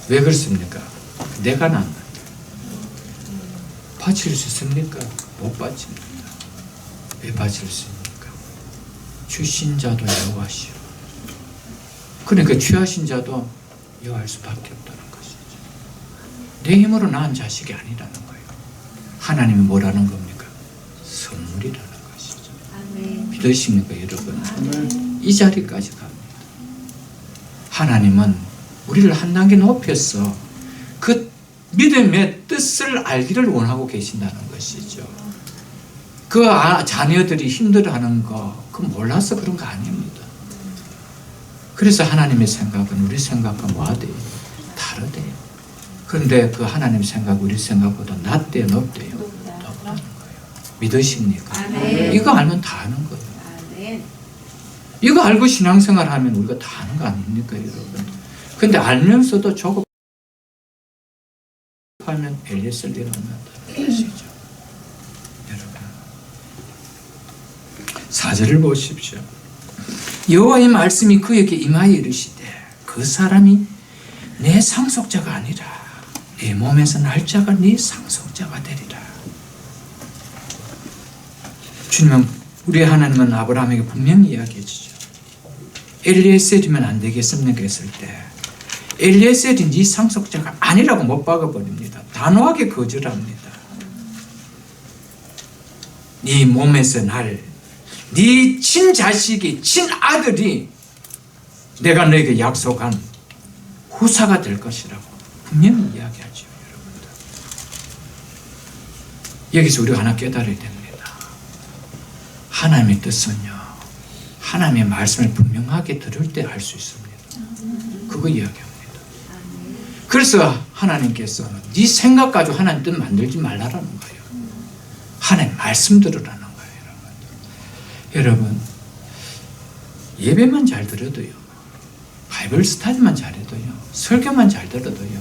왜 그렇습니까? 내가 낳았는데. 바칠 수 있습니까? 못 바칩니다. 왜 바칠 수 있습니까? 주신 자도 여호와시오. 그러니까 취하신 자도 여호와일 수밖에 없다는 것이죠. 내 힘으로 낳은 자식이 아니라는 거예요. 하나님이 뭐라는 겁니까? 선물이라는 것이죠. 아멘. 믿으십니까, 여러분? 아멘. 이 자리까지 갑니다. 하나님은 우리를 한 단계 높여서 그 믿음의 뜻을 알기를 원하고 계신다는 것이죠. 그 자녀들이 힘들어하는 거, 그거 몰라서 그런 거 아닙니다. 그래서 하나님의 생각은 우리 생각과 뭐하대요? 다르대요. 그런데 그 하나님 생각 우리 생각보다 낮대요, 높대요? 높다는 거예요. 믿으십니까? 아멘. 이거 알면 다 아는 거예요. 아멘. 이거 알고 신앙생활 하면 우리가 다 아는 거 아닙니까, 여러분? 근데 알면서도 조급하면 엘리에셀을 일어난다는 것이죠. 여러분 4절을 보십시오. 여호와의 말씀이 그에게 임하여 이르시되 그 사람이 내 상속자가 아니라 내 몸에서 날 자가 네 상속자가 되리라. 주님은 우리 하나님은 아브라함에게 분명히 이야기해 주죠. 엘리에셀이면 안 되겠습니까 했을 때 엘리에셀이 네 상속자가 아니라고 못 박아버립니다. 단호하게 거절합니다. 네 몸에서 날, 네 친자식이 친아들이 내가 너에게 약속한 후사가 될 것이라고 분명히 이야기하죠. 여러분들 여기서 우리가 하나 깨달아야 됩니다. 하나님의 뜻은요, 하나님의 말씀을 분명하게 들을 때 알 수 있습니다. 그거 이야기합니다. 그래서 하나님께서 네 생각 가지고 하나님 뜻 만들지 말라라는 거예요. 하나님 말씀 들으라는 거예요. 여러분 예배만 잘 들어도요, 바이블 스타디만 잘해도요, 설교만 잘 들어도요,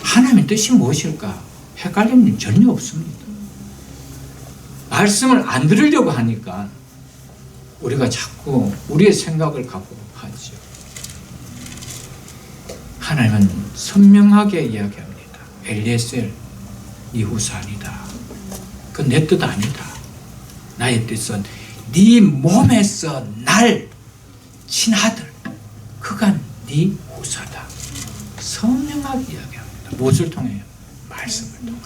하나님의 뜻이 무엇일까 헷갈리는 일 전혀 없습니다. 말씀을 안 들으려고 하니까 우리가 자꾸 우리의 생각을 갖고 하죠. 하나님은 선명하게 이야기합니다. 엘리에셀 네 후사 아니다. 그건 내 뜻 아니다. 나의 뜻은 네 몸에서 날 친아들, 그가 네 후사다. 선명하게 이야기합니다. 무엇을 통해요? 말씀을 통하여.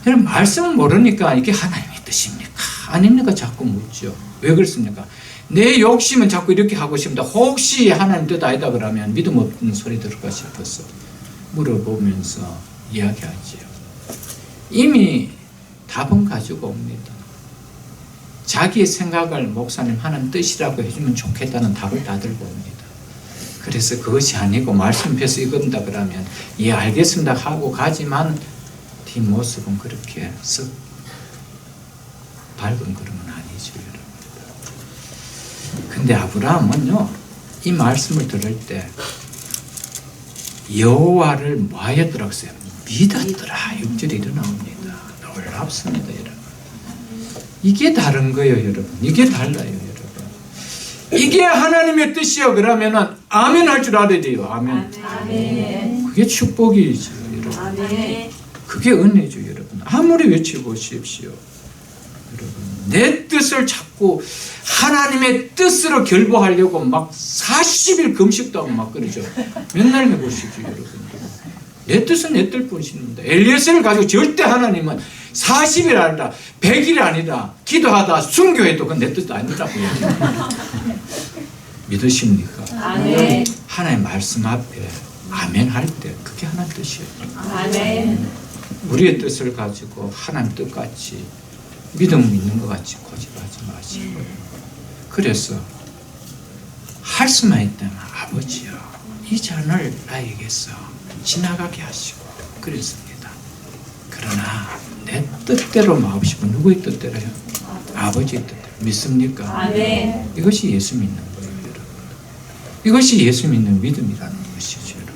여러분 말씀을 모르니까 이게 하나님의 뜻입니까? 아닙니까? 자꾸 묻죠. 왜 그렇습니까? 내 욕심은 자꾸 이렇게 하고 싶은데 혹시 하나님 뜻 아니다 그러면 믿음 없는 소리 들을까 싶어서 물어보면서 이야기하지요. 이미 답은 가지고 옵니다. 자기의 생각을 목사님 하나님 뜻이라고 해주면 좋겠다는 답을 다 들고 옵니다. 그래서 그것이 아니고 말씀에서 이건다 그러면 예 알겠습니다 하고 가지만 뒷모습은 그렇게 썩 밝은 그림은 아니죠. 여러분. 근데 아브라함은요 이 말씀을 들을 때 여호와를 뭐하였더라 했어요? 믿었더라. 6절이 일어나옵니다. 놀랍습니다. 여러분. 이게 다른 거예요. 여러분. 이게 달라요. 여러분. 이게 하나님의 뜻이요 그러면은 아멘 할 줄 알아야 돼요. 아멘. 아멘. 그게 축복이죠. 여러분. 아멘. 그게 은혜죠. 여러분. 아무리 외쳐보십시오. 여러분. 내 뜻을 자꾸 하나님의 뜻으로 결부하려고 막 40일 금식도 하고 막 그러죠. 맨날 해보시죠. 여러분. 내 뜻은 내 뜻뿐입니다. 엘리에셀을 가지고 절대 하나님은 40일 아니라 100일이 아니라 기도하다 순교해도 그건 내 뜻 아니라고 믿으십니까? 아멘. 하나님의 말씀 앞에 아멘 할 때 그게 하나님 뜻이에요. 아멘. 우리의 뜻을 가지고 하나님 뜻같이 믿음을 믿는 것 같이 고집하지 마시고 그래서 할 수만 있다면 아버지여 이 잔을 나에게서 지나가게 하시고 그랬습니다. 그러나 내 뜻대로 마옵시고 누구의 뜻대로요? 아버지의 뜻대로. 믿습니까? 아멘. 이것이 예수 믿는 거예요. 여러분. 이것이 예수 믿는 믿음이라는 것이죠. 여러분.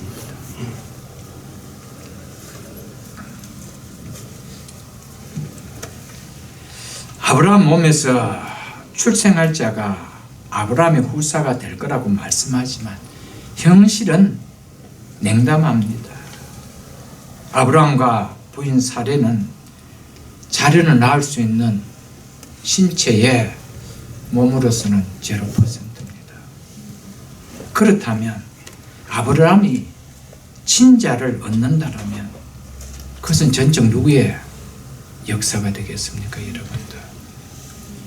아브라함 몸에서 출생할 자가 아브라함의 후사가 될 거라고 말씀하지만 현실은 냉담합니다. 아브라함과 부인 사례는 자녀를 낳을 수 있는 신체의 몸으로서는 0%입니다. 그렇다면 아브라함이 친자를 얻는다면 그것은 전적 누구의 역사가 되겠습니까? 여러분들.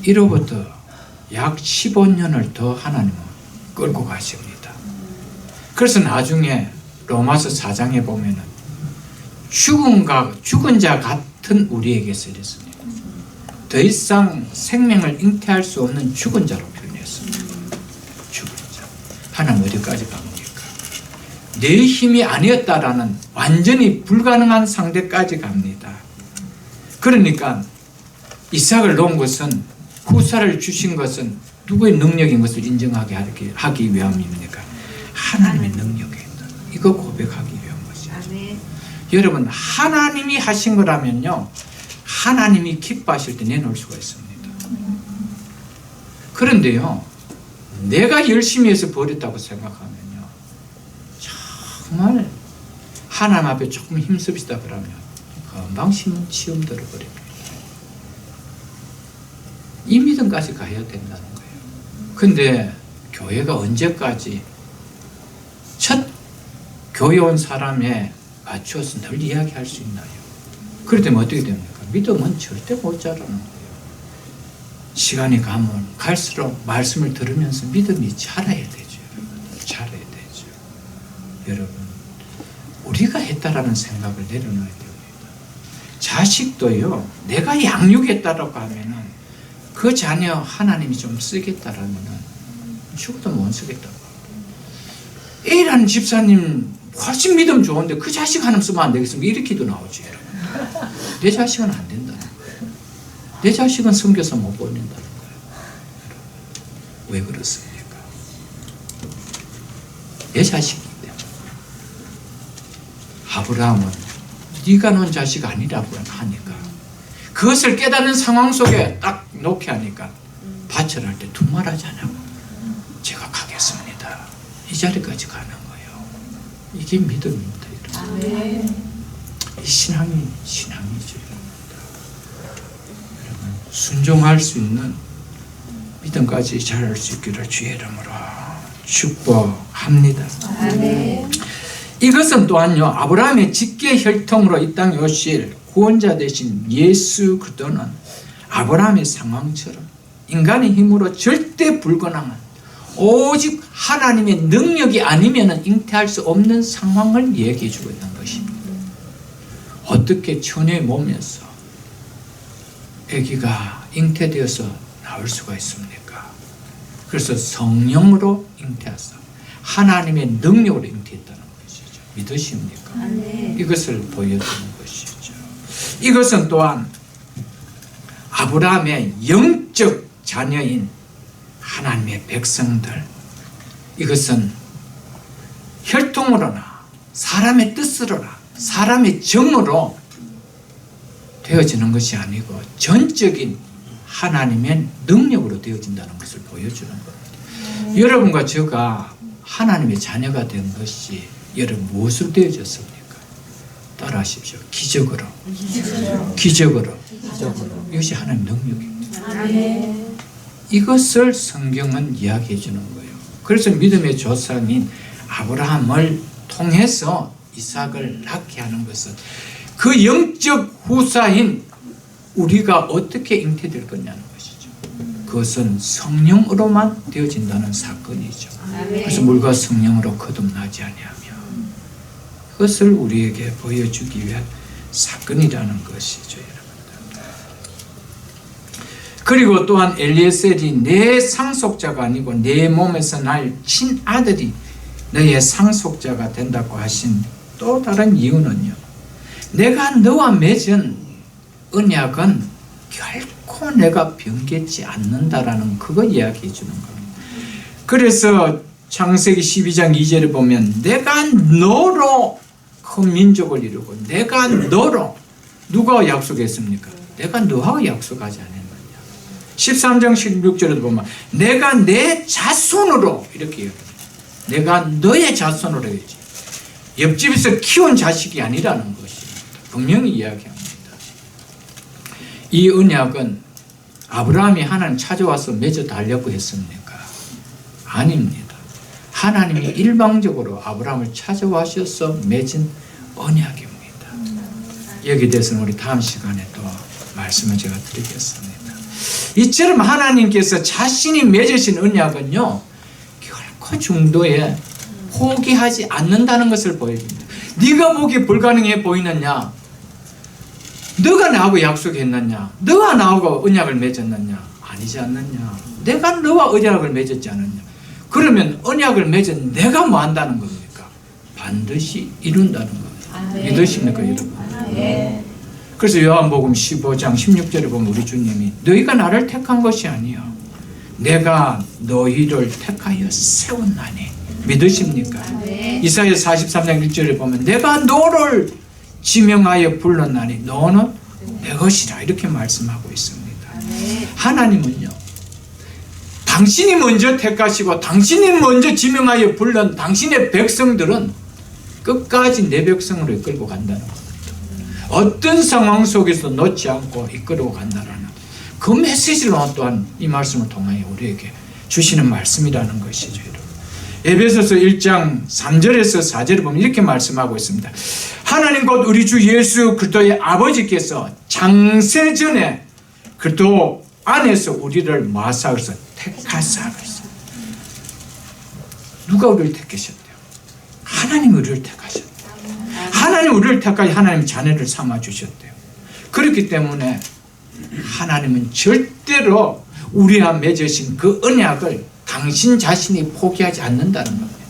이로부터 약 15년을 더 하나님은 끌고 가십니다. 그래서 나중에 로마서 4장에 보면은 죽은 자 같은 우리에게서 이랬습니다. 더 이상 생명을 잉태할 수 없는 죽은 자로 표현했습니다. 죽은 자. 하나님 어디까지 갑니까? 내 힘이 아니었다라는 완전히 불가능한 상태까지 갑니다. 그러니까 이삭을 놓은 것은 후사를 주신 것은 누구의 능력인 것을 인정하게 하기 위함입니까? 하나님의 능력에 있다. 이거 고백하기 위한 것이죠. 여러분, 하나님이 하신 거라면요, 하나님이 기뻐하실 때 내놓을 수가 있습니다. 그런데요, 내가 열심히 해서 버렸다고 생각하면요, 정말 하나님 앞에 조금 힘씁시다 그러면 금방 시험 들어버립니다. 이 믿음까지 가야 된다는 거예요. 근데 교회가 언제까지 첫 교회 온 사람에 맞추어서 늘 이야기할 수 있나요? 그렇다면 어떻게 됩니까? 믿음은 절대 못 자라는 거예요. 시간이 가면 갈수록 말씀을 들으면서 믿음이 자라야 되죠. 여러분. 자라야 되죠. 여러분, 우리가 했다라는 생각을 내려놔야 됩니다. 자식도요, 내가 양육했다라고 하면은 그 자녀 하나님이 좀 쓰겠다라면은 죽어도 못 쓰겠다고. A라는 집사님 훨씬 믿음 좋은데 그 자식 하나님 쓰면 안 되겠습니까? 이렇게 도 나오지. 내 자식은 안 된다는 거예요. 내 자식은 섬겨서 못 보낸다는 거예요. 왜 그렇습니까? 내 자식이기 때문에. 아브라함은 네가 낳은 자식 아니라고 하니까 그것을 깨닫는 상황 속에 딱 놓게 하니까 바쳐할 때 두말하지 않냐고, 제가 가겠습니다. 이 자리까지 가는 거예요. 이게 믿음입니다. 이 신앙이 신앙이죠. 여러분, 순종할 수 있는 믿음까지 자랄 수 있기를 주의 이름으로 축복합니다. 이것은 또한요, 아브라함의 직계 혈통으로 이 땅에 오실 구원자 되신 예수 그리스도는 아브라함의 상황처럼 인간의 힘으로 절대 불가능한, 오직 하나님의 능력이 아니면 잉태할 수 없는 상황을 얘기해 주고 있는 것입니다. 어떻게 처녀의 몸에서 아기가 잉태되어서 나올 수가 있습니까? 그래서 성령으로 잉태해서 하나님의 능력으로 잉태했다는 것이죠. 믿으십니까? 이것을 보여주는 것이죠. 이것은 또한 아브라함의 영적 자녀인 하나님의 백성들, 이것은 혈통으로나 사람의 뜻으로나 사람의 정으로 되어지는 것이 아니고 전적인 하나님의 능력으로 되어진다는 것을 보여주는 겁니다. 여러분과 제가 하나님의 자녀가 된 것이 여러분 무엇으로 되어졌습니까? 따라하십시오. 기적으로. 이것이 하나님의 능력입니다. 이것을 성경은 이야기해 주는 거예요. 그래서 믿음의 조상인 아브라함을 통해서 이삭을 낳게 하는 것은 그 영적 후사인 우리가 어떻게 잉태될 거냐는 것이죠. 그것은 성령으로만 되어진다는 사건이죠. 그래서 물과 성령으로 거듭나지 아니하며 그것을 우리에게 보여주기 위한 사건이라는 것이죠. 그리고 또한 엘리에셀이 내 상속자가 아니고 내 몸에서 날 친아들이 너의 상속자가 된다고 하신 또 다른 이유는요, 내가 너와 맺은 언약은 결코 내가 변개치 않는다라는 그거 이야기해 주는 겁니다. 그래서 창세기 12장 2절에 보면 내가 너로 큰 민족을 이루고 내가 너로, 누가 약속했습니까? 내가 너하고 약속하지 않았느냐. 13장 16절에도 보면 내가 내 자손으로, 이렇게 얘기해요. 내가 너의 자손으로 했지. 옆집에서 키운 자식이 아니라는 것입니다. 분명히 이야기합니다. 이 언약은 아브라함이 하나님 찾아와서 맺어 달라고 했습니까? 아닙니다. 하나님이 일방적으로 아브라함을 찾아와셔서 맺은 언약입니다. 여기에 대해서는 우리 다음 시간에 또 말씀을 제가 드리겠습니다. 이처럼 하나님께서 자신이 맺으신 언약은요, 결코 중도에 포기하지 않는다는 것을 보여줍니다. 네가 보기 불가능해 보이느냐? 너가 나하고 약속했느냐? 너가 나하고 언약을 맺었느냐? 아니지 않느냐? 내가 너와 언약을 맺었지 않느냐? 그러면 언약을 맺은 내가 뭐 한다는 겁니까? 반드시 이룬다는 겁니다. 믿으십니까, 여러분? 그래서 요한복음 15장 16절에 보면 우리 주님이 너희가 나를 택한 것이 아니요 내가 너희를 택하여 세웠나니 믿으십니까? 이사야 43장 1절에 보면 내가 너를 지명하여 불렀나니 너는 내 것이라 이렇게 말씀하고 있습니다. 하나님은요, 당신이 먼저 택하시고 당신이 먼저 지명하여 불른 당신의 백성들은 끝까지 내 백성으로 이끌고 간다는 겁니다. 어떤 상황 속에서 놓지 않고 이끌고 간다는 그 메시지를 또한 이 말씀을 통하여 우리에게 주시는 말씀이라는 것이죠. 여러분. 에베소서 1장 3절에서 4절에 보면 이렇게 말씀하고 있습니다. 하나님 곧 우리 주 예수 그리스도의 아버지께서 장세전에 그리스도 안에서 우리를 마사에서 택하사. 누가 우리를 택하셨대요? 하나님 우리를 택하셨대요. 하나님 우리를 택하여 하나님 자녀를 삼아 주셨대요. 그렇기 때문에 하나님은 절대로 우리와 맺으신 그 언약을 당신 자신이 포기하지 않는다는 겁니다.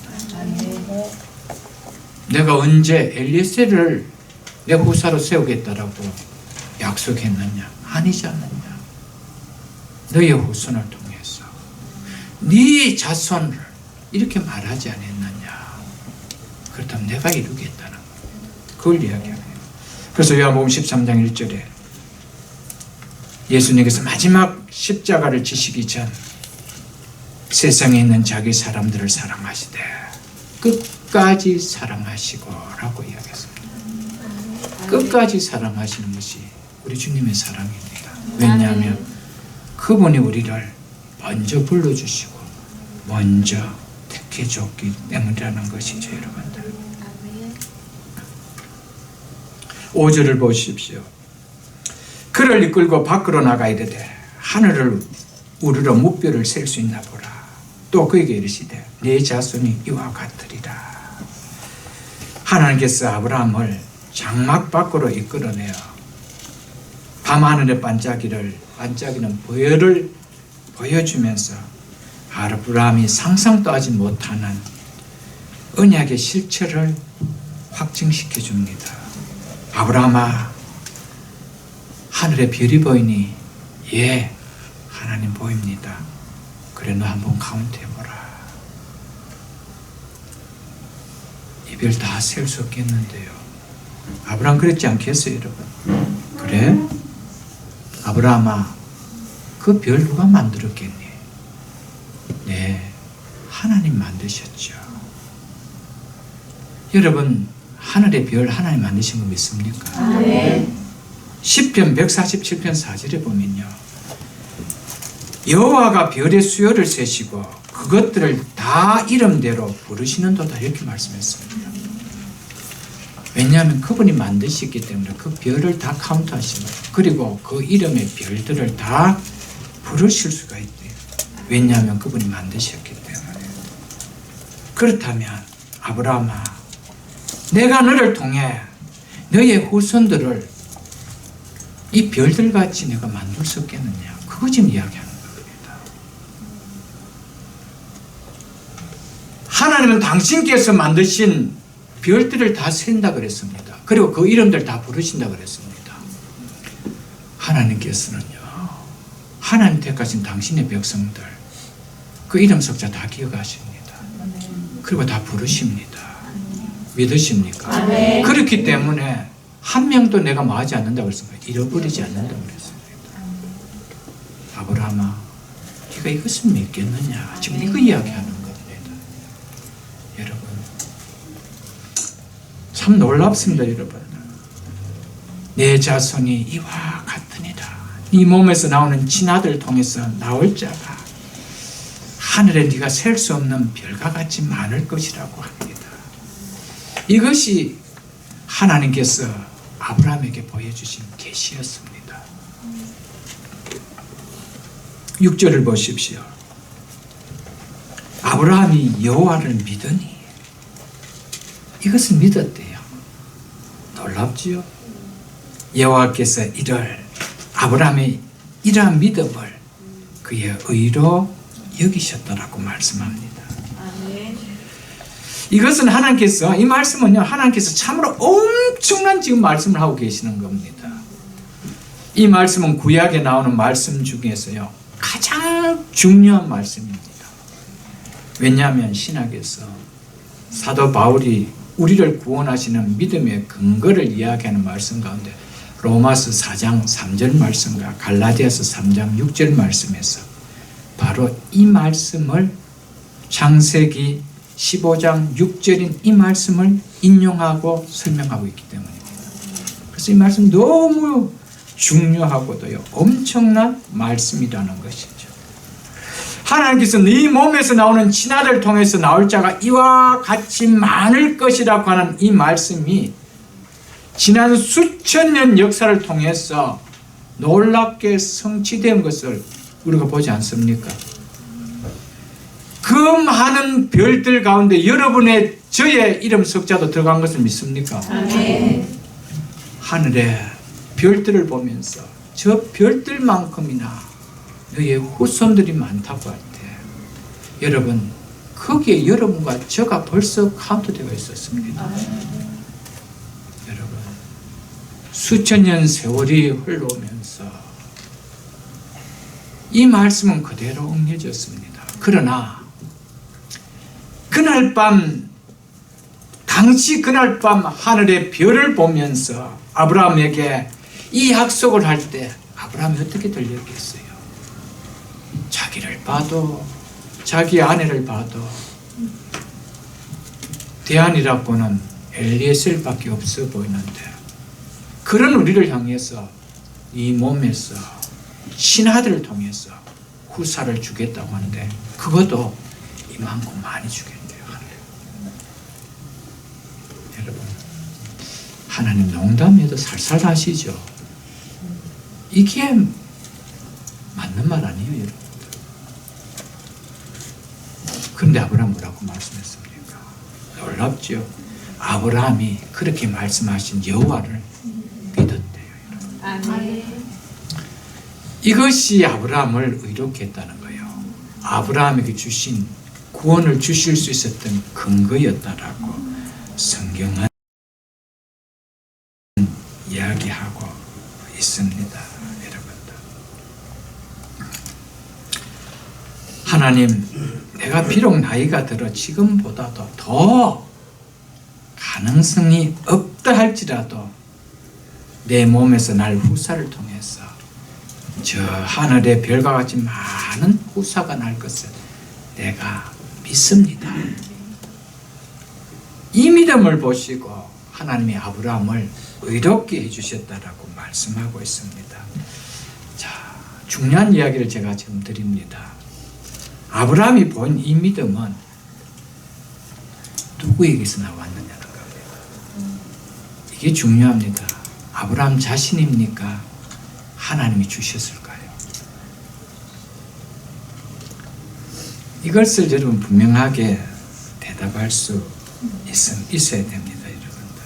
내가 언제 엘리에셀을 내 후사로 세우겠다라고 약속했느냐? 아니지 않느냐? 너의 후손을 통해서 네 자손을 이렇게 말하지 않았느냐? 그렇다면 내가 이루겠다는 거예요. 그걸 이야기하네요. 그래서 요한복음 13장 1절에 예수님께서 마지막 십자가를 지시기 전 세상에 있는 자기 사람들을 사랑하시되 끝까지 사랑하시고 라고 이야기했습니다. 끝까지 사랑하시는 것이 우리 주님의 사랑입니다. 왜냐하면 그분이 우리를 먼저 불러주시고 먼저 택해줬기 때문이라는 것이죠. 여러분들 5절을 보십시오. 그를 이끌고 밖으로 나가 이르되 하늘을 우러러 무뼈를 셀 수 있나 보라. 또 그에게 이르시되 네 자손이 이와 같으리라. 하나님께서 아브라함을 장막 밖으로 이끌어내어 밤하늘의 반짝이는 보혈을 보여주면서 아브라함이 상상도 하지 못하는 언약의 실체를 확증시켜 줍니다. 아브라함아, 하늘에 별이 보이니? 예, 하나님 보입니다. 그래, 너 한번 카운트해보라. 이 별 다 셀 수 없겠는데요. 아브라함 그랬지 않겠어요, 여러분? 그래? 아브라함아, 그 별 누가 만들었겠니? 네, 하나님 만드셨죠. 여러분, 하늘의 별 하나님 만드신 거 믿습니까? 네. 시편 147편 4절에 보면요, 여호와가 별의 수요를 세시고 그것들을 다 이름대로 부르시는도다 이렇게 말씀했습니다. 왜냐하면 그분이 만드셨기 때문에 그 별을 다 카운트하시고 그리고 그 이름의 별들을 다 부르실 수가 있대요. 왜냐하면 그분이 만드셨기 때문에. 그렇다면 아브라함아, 내가 너를 통해 너의 후손들을 이 별들같이 내가 만들 수 없겠느냐? 그거 지금 이야기하는 겁니다. 하나님은 당신께서 만드신 별들을 다 센다 그랬습니다. 그리고 그 이름들 다 부르신다 그랬습니다. 하나님께서는요, 하나님 택하신 당신의 백성들 그 이름 석자 다 기억하십니다. 그리고 다 부르십니다. 믿으십니까? 네. 그렇기 때문에 한 명도 내가 마하지 않는다고 그랬습니다. 잃어버리지 않는다고 그랬습니다. 아브라함아, 네가 이것을 믿겠느냐? 지금 이거 이야기하는 겁니다. 여러분, 참 놀랍습니다. 여러분, 내 자손이 이와 같으니라. 네 몸에서 나오는 친아들을 통해서 나올 자가 하늘에 네가 셀 수 없는 별과 같이 많을 것이라고 합니다. 이것이 하나님께서 아브라함에게 보여주신 계시였습니다. 6절을 보십시오. 아브라함이 여호와를 믿으니, 이것을 믿었대요. 놀랍지요? 여호와께서 이를, 아브라함의 이러한 믿음을 그의 의로 여기셨다라고 말씀합니다. 이것은 하나님께서, 이 말씀은요, 하나님께서 참으로 엄청난 지금 말씀을 하고 계시는 겁니다. 이 말씀은 구약에 나오는 말씀 중에서요, 가장 중요한 말씀입니다. 왜냐하면 신학에서 사도 바울이 우리를 구원하시는 믿음의 근거를 이야기하는 말씀 가운데 로마서 4장 3절 말씀과 갈라디아서 3장 6절 말씀에서 바로 이 말씀을 창세기 15장 6절인 이 말씀을 인용하고 설명하고 있기 때문입니다. 그래서 이 말씀 너무 중요하고도요 엄청난 말씀이라는 것이죠. 하나님께서 네 몸에서 나오는 친아들 통해서 나올 자가 이와 같이 많을 것이라고 하는 이 말씀이 지난 수천 년 역사를 통해서 놀랍게 성취된 것을 우리가 보지 않습니까? 그 많은 별들 가운데 여러분의 저의 이름 석자도 들어간 것을 믿습니까? 아멘. 하늘에 별들을 보면서 저 별들만큼이나 너의 후손들이 많다고 할 때 여러분 거기에 여러분과 저가 벌써 카운트되어 있었습니다. 여러분 수천 년 세월이 흘러오면서 이 말씀은 그대로 옮겨졌습니다. 그러나 그날 밤 당시 그날 밤 하늘의 별을 보면서 아브라함에게 이 약속을 할 때 아브라함이 어떻게 들렸겠어요? 자기를 봐도 자기 아내를 봐도 대안이라고는 엘리에셀밖에 없어 보이는데 그런 우리를 향해서 이 몸에서 신하들을 통해서 후사를 주겠다고 하는데 그것도 이만큼 많이 주겠대요. 여러분 하나님 농담해도 살살 하시죠. 이게 맞는 말 아니에요, 여러분. 그런데 아브라함 뭐라고 말씀했습니까? 놀랍죠. 아브라함이 그렇게 말씀하신 여호와를 믿었대요. 아멘. 이것이 아브라함을 의롭게 했다는 거예요. 아브라함에게 주신 구원을 주실 수 있었던 근거였다라고 성경은 이야기하고 있습니다. 여러분들, 하나님, 내가 비록 나이가 들어 지금보다도 더 가능성이 없다 할지라도 내 몸에서 날 후사를 통해서 저 하늘의 별과 같이 많은 후사가 날 것을 내가 믿습니다. 이 믿음을 보시고 하나님이 아브라함을 의롭게 해주셨다라고 말씀하고 있습니다. 자, 중요한 이야기를 제가 지금 드립니다. 아브라함이 본 이 믿음은 누구에게서 나왔느냐는 겁니다. 이게 중요합니다. 아브라함 자신입니까? 하나님이 주셨을까요? 이것을 여러분 분명하게 대답할 수 있어야 됩니다. 여러분들,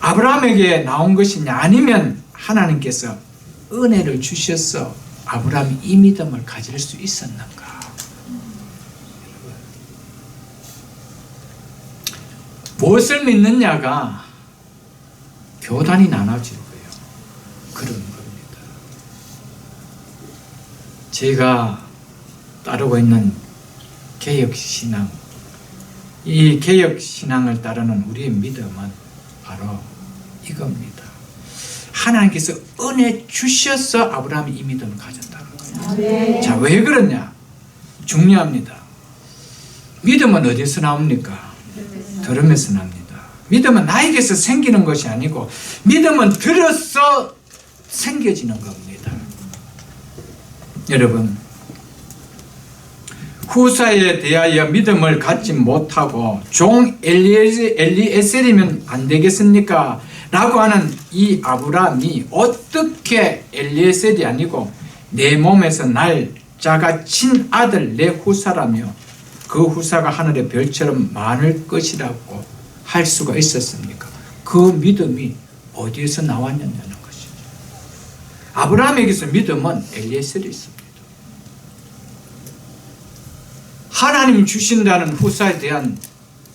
아브라함에게 나온 것이냐 아니면 하나님께서 은혜를 주셔서 아브라함이 이 믿음을 가질 수 있었는가? 무엇을 믿느냐가 교단이 나눠지고요. 그런 겁니다. 제가 따르고 있는 개혁신앙, 이 개혁신앙을 따르는 우리의 믿음은 바로 이겁니다. 하나님께서 은혜 주셔서 아브라함이 이 믿음을 가졌다는 거예요. 네. 자, 왜 그러냐? 중요합니다. 믿음은 어디서 나옵니까? 들음에서 납니다. 믿음은 나에게서 생기는 것이 아니고 믿음은 들어서 생겨지는 겁니다. 여러분, 후사에 대하여 믿음을 갖지 못하고 종 엘리에셀이면 안 되겠습니까? 라고 하는 이 아브라함이 어떻게 엘리에셀이 아니고 내 몸에서 날 자가 친아들 내 후사라며 그 후사가 하늘의 별처럼 많을 것이라고 할 수가 있었습니까? 그 믿음이 어디에서 나왔느냐는 것이죠. 아브라함에게서 믿음은 엘리에셀이 있습니다. 하나님 주신다는 후사에 대한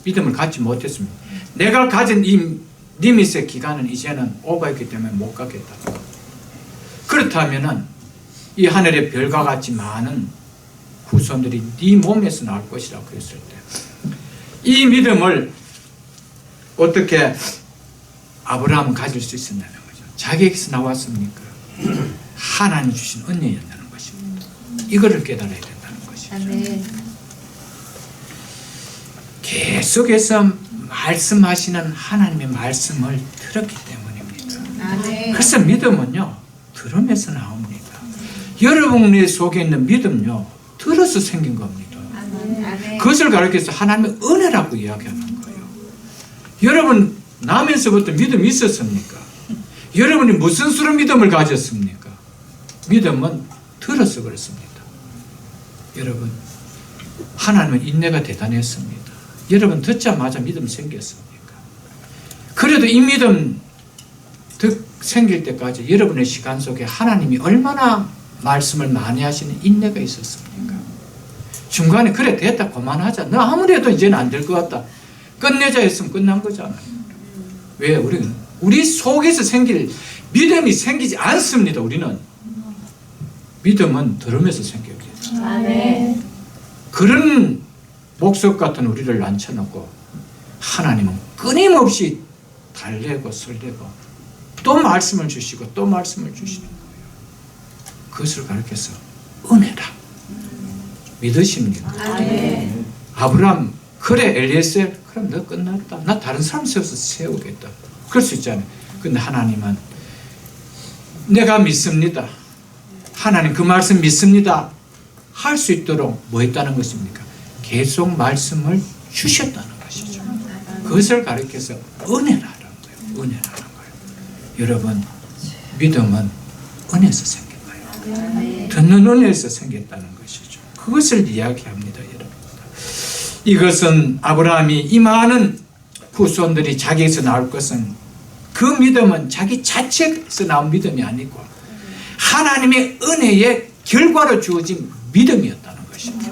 믿음을 갖지 못했습니다. 내가 가진 이 리밋의 기간은 이제는 오버했기 때문에 못 가겠다. 그렇다면 이 하늘의 별과 같이 많은 후손들이 네 몸에서 나올 것이라고 했을 때 이 믿음을 어떻게 아브라함은 가질 수 있었냐는 거죠. 자기에게서 나왔습니까? 하나님 주신 은혜였다는 것입니다. 이거를 깨달아야 된다는 것이죠. 아멘. 계속해서 말씀하시는 하나님의 말씀을 들었기 때문입니다. 아멘. 그래서 믿음은요, 들으면서 나옵니다. 여러분의 속에 있는 믿음요, 들어서 생긴 겁니다. 아멘. 그것을 가르쳐서 하나님의 은혜라고 이야기하는 거예요. 여러분 나면서부터 믿음이 있었습니까? 여러분이 무슨 수로 믿음을 가졌습니까? 믿음은 들어서 그렇습니다. 여러분, 하나님은 인내가 대단했습니다. 여러분 듣자마자 믿음 생겼습니까? 그래도 이 믿음 생길 때까지 여러분의 시간 속에 하나님이 얼마나 말씀을 많이 하시는 인내가 있었습니까? 중간에 그래 됐다 그만하자. 너 아무리 해도 이제는 안 될 것 같다. 끝내자 했으면 끝난 거잖아요. 왜? 우리 속에서 생길 믿음이 생기지 않습니다. 우리는 믿음은 들으면서 생깁니다. 아멘. 그런 목석 같은 우리를 앉혀놓고 하나님은 끊임없이 달래고 설레고 또 말씀을 주시고 또 말씀을 주시는 거예요. 그것을 가르쳐서 은혜라 믿으십니까? 아멘. 아브라함 그래 엘리에셀 그럼 너 끝났다. 나 다른 사람 세워서 세우겠다. 그럴 수 있잖아요. 근데 하나님은 내가 믿습니다. 하나님 그 말씀 믿습니다. 할 수 있도록 뭐 했다는 것입니까? 계속 말씀을 주셨다는 것이죠. 그것을 가르쳐서 은혜라는 거예요. 은혜라는 거예요. 여러분 믿음은 은혜에서 생긴 거예요. 듣는 은혜에서 생겼다는 것이죠. 그것을 이야기합니다. 여러분. 이것은 아브라함이 이 많은 후손들이 자기에서 나올 것은 그 믿음은 자기 자체에서 나온 믿음이 아니고 하나님의 은혜의 결과로 주어진 믿음이었다는 것입니다.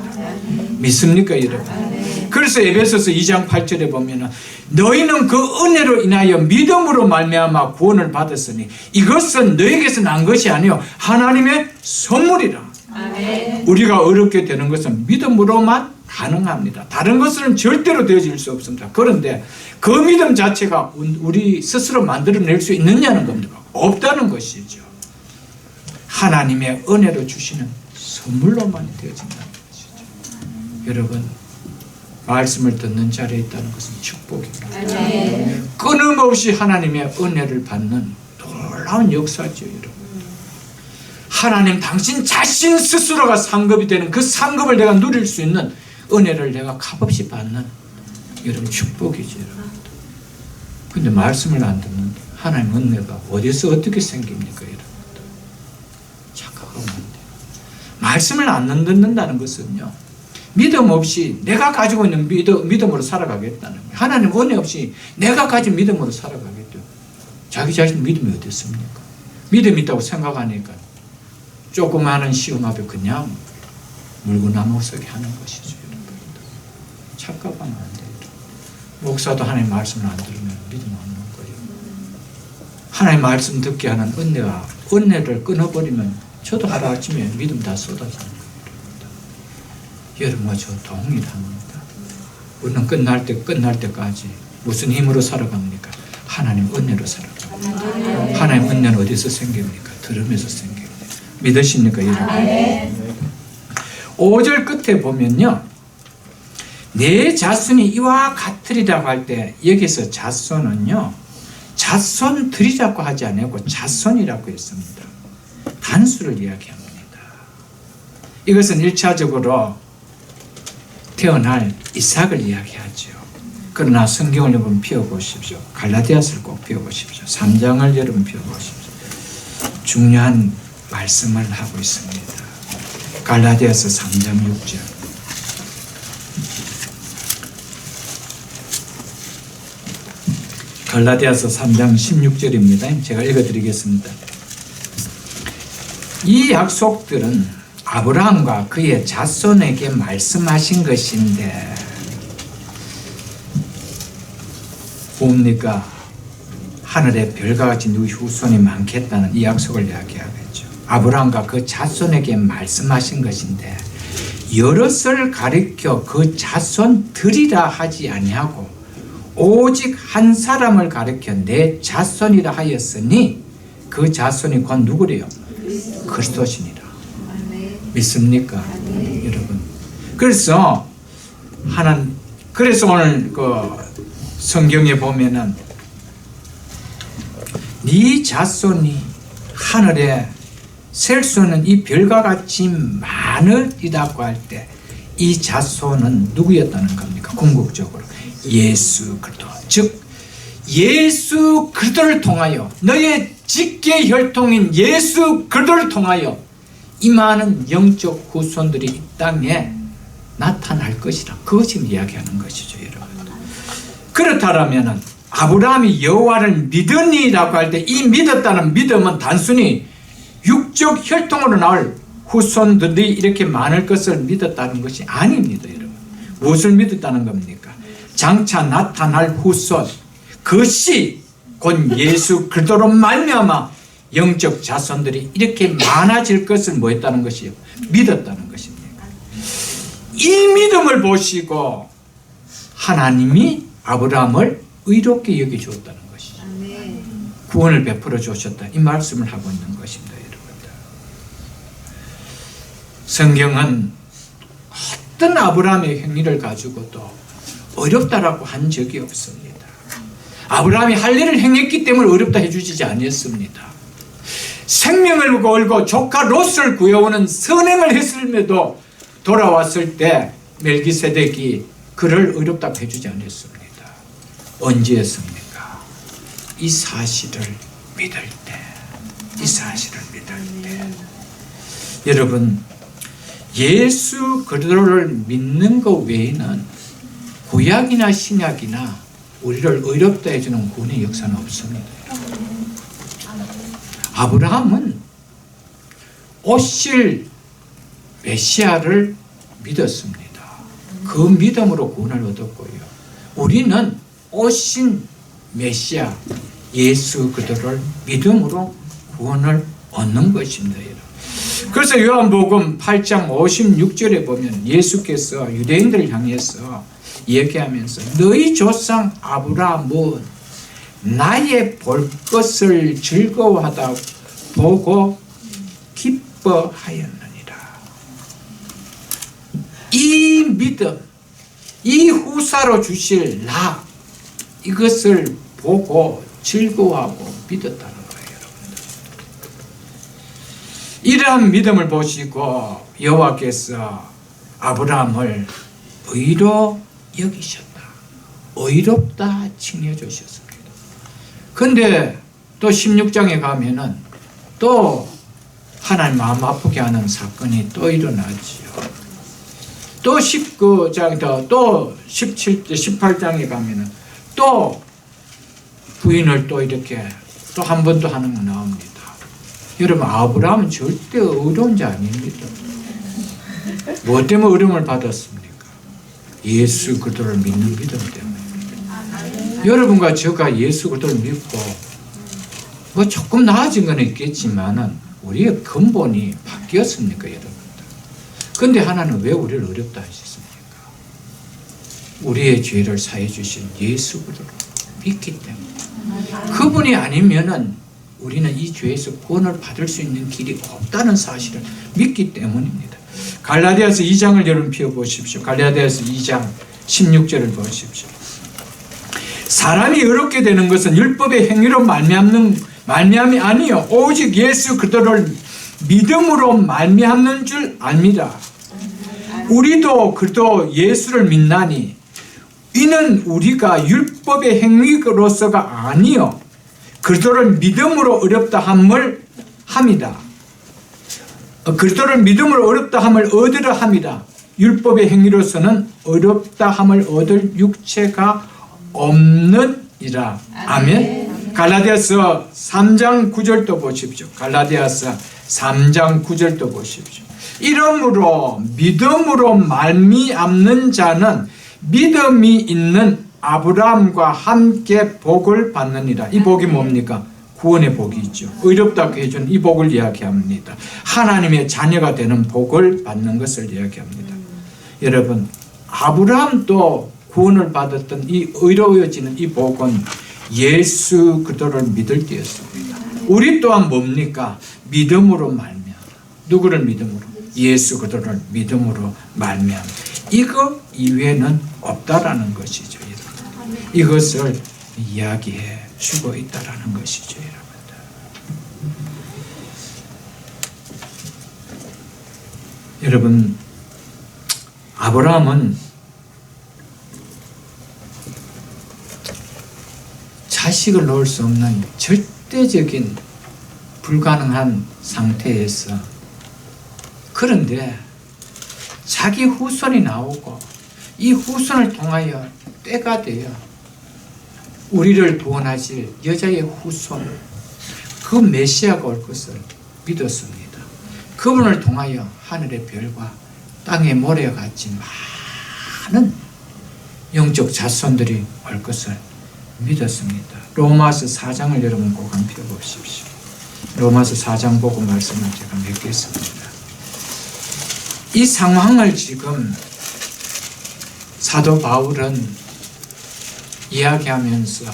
믿습니까 여러분? 그래서 에베소서 2장 8절에 보면 너희는 그 은혜로 인하여 믿음으로 말미암아 구원을 받았으니 이것은 너에게서 난 것이 아니요 하나님의 선물이라. 아멘. 우리가 어렵게 되는 것은 믿음으로만 가능합니다. 다른 것은 절대로 되어질 수 없습니다. 그런데 그 믿음 자체가 우리 스스로 만들어낼 수 있느냐는 겁니다. 없다는 것이죠. 하나님의 은혜로 주시는 선물로만 되어진다는 것이죠. 여러분 말씀을 듣는 자리에 있다는 것은 축복입니다. 아멘. 끊임없이 하나님의 은혜를 받는 놀라운 역사죠. 여러분 하나님 당신 자신 스스로가 상급이 되는 그 상급을 내가 누릴 수 있는 은혜를 내가 값없이 받는 여러분 축복이죠. 근데 말씀을 안 듣는 하나님 은혜가 어디서 어떻게 생깁니까? 여러분 착각하면 안 돼요. 말씀을 안 듣는다는 것은요 믿음 없이 내가 가지고 있는 믿음으로 살아가겠다는 거예요. 하나님 은혜 없이 내가 가진 믿음으로 살아가겠죠. 자기 자신 믿음이 어디 있습니까? 믿음이 있다고 생각하니까 조그마한 시험 앞에 그냥 물구나무 서게 하는 것이죠. 착각하면 안 돼요. 목사도 하나님 말씀을 안 들으면 믿음 없는 거예요. 하나님 말씀 듣게 하는 은혜를 끊어버리면 저도 하루아침에 믿음 다 쏟아지는 거예요. 여러분과 저 동일합니다. 우리는 끝날 때까지 무슨 힘으로 살아갑니까? 하나님 은혜로 살아갑니다. 하나님 은혜는 어디서 생깁니까? 들으면서 생깁니다. 믿으십니까? 여러분? 5절 끝에 보면요. 내 자손이 이와 같으리라고 할 때 여기서 자손은요. 자손들이라고 하지 않고 자손이라고 했습니다. 단수를 이야기합니다. 이것은 1차적으로 태어날 이삭을 이야기하죠. 그러나 성경을 여러분 펴보십시오. 갈라디아서를 꼭 펴보십시오. 3장을 여러분 펴보십시오. 중요한 말씀을 하고 있습니다. 갈라디아서 3장 6절. 갈라디아서 3장 16절입니다. 제가 읽어드리겠습니다. 이 약속들은 아브라함과 그의 자손에게 말씀하신 것인데 뭡니까? 하늘에 별과 같이 누이 후손이 많겠다는 이 약속을 이야기하겠죠. 아브라함과 그 자손에게 말씀하신 것인데 여럿을 가리켜 그 자손들이라 하지 아니하고 오직 한 사람을 가리켜 내 자손이라 하였으니 그 자손이 곧 누구래요? 그리스도시니라. 믿습니까? 여러분. 그래서 그래서 오늘 그 성경에 보면은 네 자손이 하늘에 셀 수 없는 이 별과 같이 많으리라고 할 때 이 자손은 누구였다는 겁니까? 궁극적으로 예수 그리스도, 즉 예수 그리스도를 통하여 너의 직계 혈통인 예수 그리스도를 통하여 이 많은 영적 후손들이 이 땅에 나타날 것이라, 그것 지금 이야기하는 것이죠, 여러분. 그렇다면 아브라함이 여호와를 믿으니라고 할 때 이 믿었다는 믿음은 단순히 육적 혈통으로 나올 후손들이 이렇게 많을 것을 믿었다는 것이 아닙니다, 여러분. 무엇을 믿었다는 겁니까? 장차 나타날 후손, 그것이 곧 예수 그리스도로 말미암아 영적 자손들이 이렇게 많아질 것을 뭐했다는 것이요? 믿었다는 것입니다. 이 믿음을 보시고 하나님이 아브라함을 의롭게 여겨주었다는 것이죠. 구원을 베풀어 주셨다, 이 말씀을 하고 있는 것입니다, 여러분들. 성경은 어떤 아브라함의 행위를 가지고도 어렵다라고 한 적이 없습니다. 아브라함이 할 일을 행했기 때문에 어렵다 해주지 않았습니다. 생명을 걸고 조카 롯을 구해오는 선행을 했음에도 돌아왔을 때 멜기세덱이 그를 어렵다고 해주지 않았습니다. 언제였습니까? 이 사실을 믿을 때, 이 사실을 믿을 때. 여러분, 예수 그리스도를 믿는 것 외에는 구약이나 신약이나 우리를 어렵다 해주는 구원의 역사는 없습니다. 아브라함은 오실 메시아를 믿었습니다. 그 믿음으로 구원을 얻었고요. 우리는 오신 메시아 예수 그리스도를 믿음으로 구원을 얻는 것입니다. 그래서 요한복음 8장 56절에 보면 예수께서 유대인들을 향해서 얘기하면서 너희 조상 아브라함은 나의 볼 것을 즐거워하다 보고 기뻐하였느니라. 이 믿음, 이 후사로 주실 나, 이것을 보고 즐거워하고 믿었다는 거예요, 여러분들. 이러한 믿음을 보시고 여호와께서 아브라함을 의로 여기셨다, 의롭다 칭해 주셨습니다. 근데 또 16장에 가면은 또 하나님 마음 아프게 하는 사건이 또 일어나지요. 또 19장, 또 18장에 가면은 또 부인을 또 이렇게 또 한 번 더 하는 거 나옵니다. 여러분, 아브라함은 절대 어려운 자 아닙니다. 뭐 때문에 어려움을 받았습니까? 예수 그리스도를 믿는 믿음 때문에. 여러분과 제가 예수 그리스도를 믿고 뭐 조금 나아진 건 있겠지만은 우리의 근본이 바뀌었습니까, 여러분들? 근데 하나는 왜 우리를 어렵다 하셨습니까? 우리의 죄를 사해 주신 예수 그리스도를 믿기 때문에. 그분이 아니면은 우리는 이 죄에서 구원을 받을 수 있는 길이 없다는 사실을 믿기 때문입니다. 갈라디아서 2장을 여러분 펴보십시오. 갈라디아서 2장 16절을 보십시오. 사람이 의롭게 되는 것은 율법의 행위로 말미암이 아니요 오직 예수 그리스도를 믿음으로 말미암는 줄 압니다. 우리도 그리스도 예수를 믿나니 이는 우리가 율법의 행위로서가 아니요 그리스도를 믿음으로 어렵다 함을 합니다. 그리스도를 믿음으로 어렵다 함을 얻으려 합니다. 율법의 행위로서는 어렵다 함을 얻을 육체가 없느니라. 아멘. 갈라디아서 3장 9절도 보십시오. 갈라디아서 3장 9절도 보십시오. 이러므로 믿음으로 말미암는 자는 믿음이 있는 아브라함과 함께 복을 받느니라. 이 복이 뭡니까? 구원의 복이 있죠. 의롭다고 해준 이 복을 이야기합니다. 하나님의 자녀가 되는 복을 받는 것을 이야기합니다. 여러분, 아브라함도 구원을 받았던 이 의로워지는 이 복은 예수 그리스도를 믿을 때였습니다. 우리 또한 뭡니까? 믿음으로 말미암아. 누구를 믿음으로? 예수 그리스도를 믿음으로 말미암아. 이거 이외에는 없다라는 것이죠. 여러분. 이것을 이야기해 주고 있다라는 것이죠. 여러분, 아브라함은 자식을 놓을 수 없는 절대적인 불가능한 상태에서, 그런데 자기 후손이 나오고 이 후손을 통하여 때가 되어 우리를 구원하실 여자의 후손, 그 메시아가 올 것을 믿었습니다. 그분을 통하여 하늘의 별과 땅의 모래와 같이 많은 영적 자손들이 올 것을 믿었습니다. 로마서 4장을 여러분 꼭 한번 펴보십시오. 로마서 4장 보고 말씀을 제가 맺겠습니다. 이 상황을 지금 사도 바울은 이야기하면서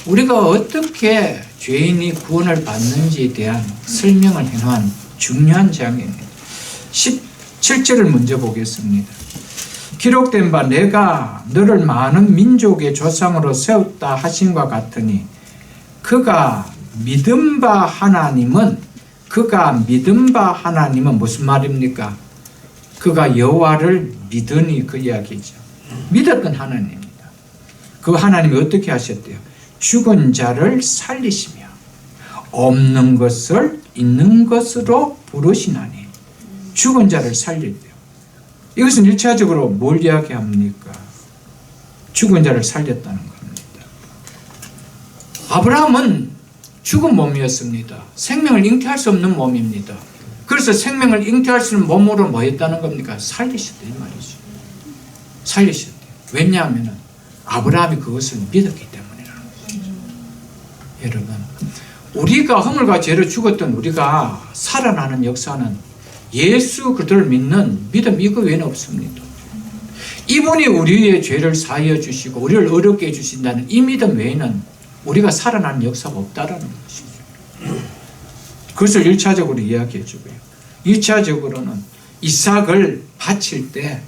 우리가 어떻게 죄인이 구원을 받는지에 대한 설명을 해놓은 중요한 장입니다. 17절을 먼저 보겠습니다. 기록된 바 내가 너를 많은 민족의 조상으로 세웠다 하신과 같으니 그가 믿은 바 하나님은 무슨 말입니까? 그가 여호와를 믿으니 그 이야기죠. 믿었던 하나님입니다. 그 하나님이 어떻게 하셨대요? 죽은 자를 살리시며 없는 것을 있는 것으로 부르시나니. 죽은 자를 살리대요. 이것은 1차적으로 뭘 이야기합니까? 죽은 자를 살렸다는 겁니다. 아브라함은 죽은 몸이었습니다. 생명을 잉태할 수 없는 몸입니다. 그래서 생명을 잉태할 수 있는 몸으로 뭐 했다는 겁니까? 살리셨다 이 말이죠. 살리셨대요. 왜냐하면 아브라함이 그것을 믿었기 때문이라는 것이죠. 여러분, 우리가 허물과 죄로 죽었던 우리가 살아나는 역사는 예수 그리스도를 믿는 믿음 이거 외에는 없습니다. 이분이 우리의 죄를 사하여 주시고 우리를 어렵게 해주신다는 이 믿음 외에는 우리가 살아나는 역사가 없다라는 것이죠. 그것을 1차적으로 이야기해 주고요. 2차적으로는 이삭을 바칠 때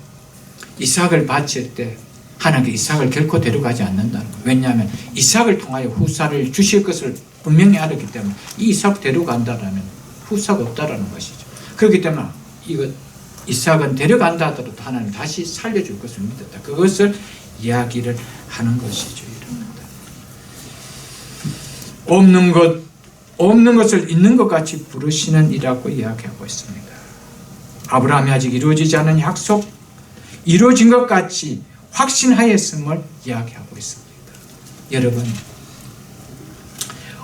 하나님께 이삭을 결코 데려가지 않는다는 거예요. 왜냐하면 이삭을 통하여 후사를 주실 것을 분명히 알았기 때문에 이 이삭 데려간다라면 후사가 없다라는 것이죠. 그렇기 때문에 이삭은 데려간다 하더라도 하나님 다시 살려줄 것을 믿었다. 그것을 이야기를 하는 것이죠. 없는 것을 있는 것 같이 부르시는 이라고 이야기하고 있습니다. 아브라함이 아직 이루어지지 않은 약속, 이루어진 것 같이 확신하였음을 이야기하고 있습니다. 여러분,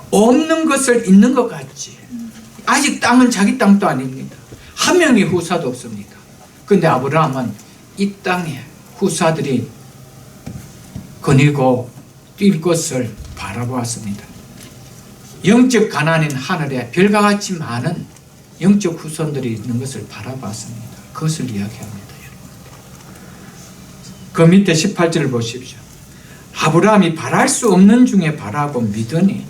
없는 것을 있는 것 같이, 아직 땅은 자기 땅도 아닙니다. 한 명의 후사도 없습니다. 그런데 아브라함은 이 땅에 후사들이 거니고 뛸 것을 바라보았습니다. 영적 가난인 하늘에 별과 같이 많은 영적 후손들이 있는 것을 바라봤습니다. 그것을 이야기합니다. 그 밑에 18절을 보십시오. 아브라함이 바랄 수 없는 중에 바라고 믿으니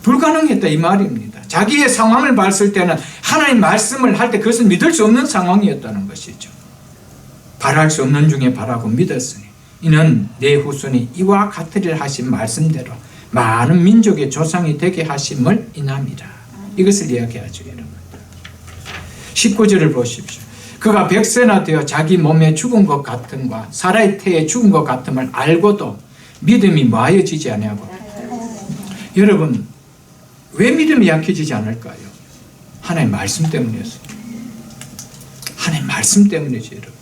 불가능했다 이 말입니다. 자기의 상황을 봤을 때는 하나님 말씀을 할 때 그것은 믿을 수 없는 상황이었다는 것이죠. 바랄 수 없는 중에 바라고 믿었으니 이는 내 후손이 이와 같으리라 하신 말씀대로 많은 민족의 조상이 되게 하심을 인함이라. 이것을 이야기하죠. 여러분. 19절을 보십시오. 그가 100세나 되어 자기 몸에 죽은 것 같음과 사라의 태에 죽은 것 같음을 알고도 믿음이 뭐하여지지 아니하고. 여러분, 왜 믿음이 약해지지 않을까요? 하나님 말씀 때문이었습니다. 하나님 말씀 때문이죠. 여러분.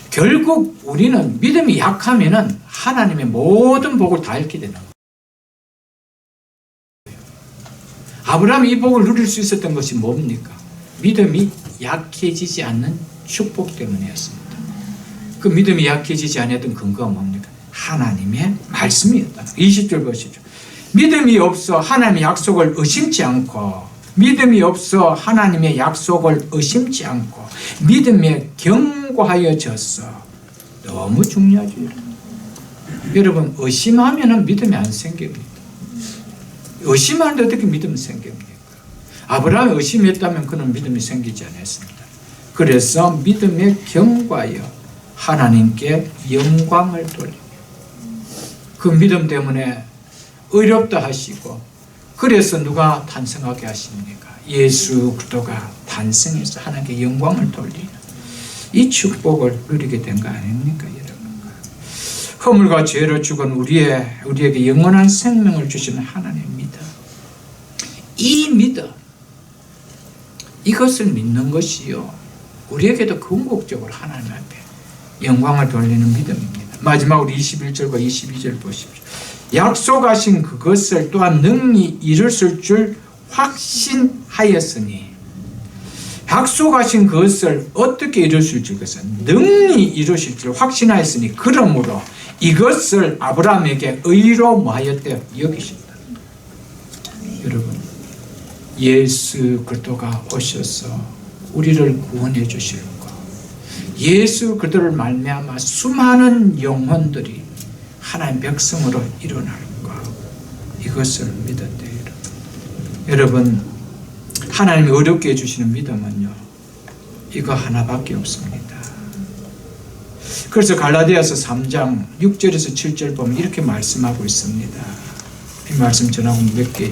결국 우리는 믿음이 약하면은 하나님의 모든 복을 다 잃게 되는 거예요. 아브라함이 이 복을 누릴 수 있었던 것이 뭡니까? 믿음이 약해지지 않는 축복 때문이었습니다. 그 믿음이 약해지지 않았던 근거가 뭡니까? 하나님의 말씀이었다. 20절 보십시오. 믿음이 없어 하나님의 약속을 의심치 않고 믿음이 없어 하나님의 약속을 의심치 않고 믿음에 견고하여졌어. 너무 중요하죠. 여러분, 의심하면 믿음이 안 생깁니다. 의심하는데 어떻게 믿음이 생깁니까? 아브라함이 의심했다면 그는 믿음이 생기지 않았습니다. 그래서 믿음에 견고하여 하나님께 영광을 돌리며 그 믿음 때문에 의롭다 하시고, 그래서 누가 탄생하게 하십니까? 예수 그리스도가 탄생해서 하나님께 영광을 돌리는 이 축복을 누리게 된 거 아닙니까, 여러분? 허물과 죄로 죽은 우리에게 영원한 생명을 주시는 하나님의 믿음, 이 믿음, 이것을 믿는 것이요, 우리에게도 궁극적으로 하나님 앞에 영광을 돌리는 믿음입니다. 마지막으로 21절과 22절 보십시오. 약속하신 그것을 또한 능히 이루실 줄 확신하였으니, 약속하신 그것을 어떻게 이루실 줄, 그것은 능히 이루실 줄 확신하였으니, 그러므로 이것을 아브라함에게 의로 뭐하였대요? 여기신다. 여러분, 예수 그리스도가 오셔서 우리를 구원해 주실 것, 예수 그리스도를 말미암아 수많은 영혼들이 하나님 백성으로 일어날 것, 이것을 믿었대요. 여러분, 하나님이 어렵게 해주시는 믿음은요, 이거 하나밖에 없습니다. 그래서 갈라디아서 3장 6절에서 7절 보면 이렇게 말씀하고 있습니다. 이 말씀 전하고 몇 개.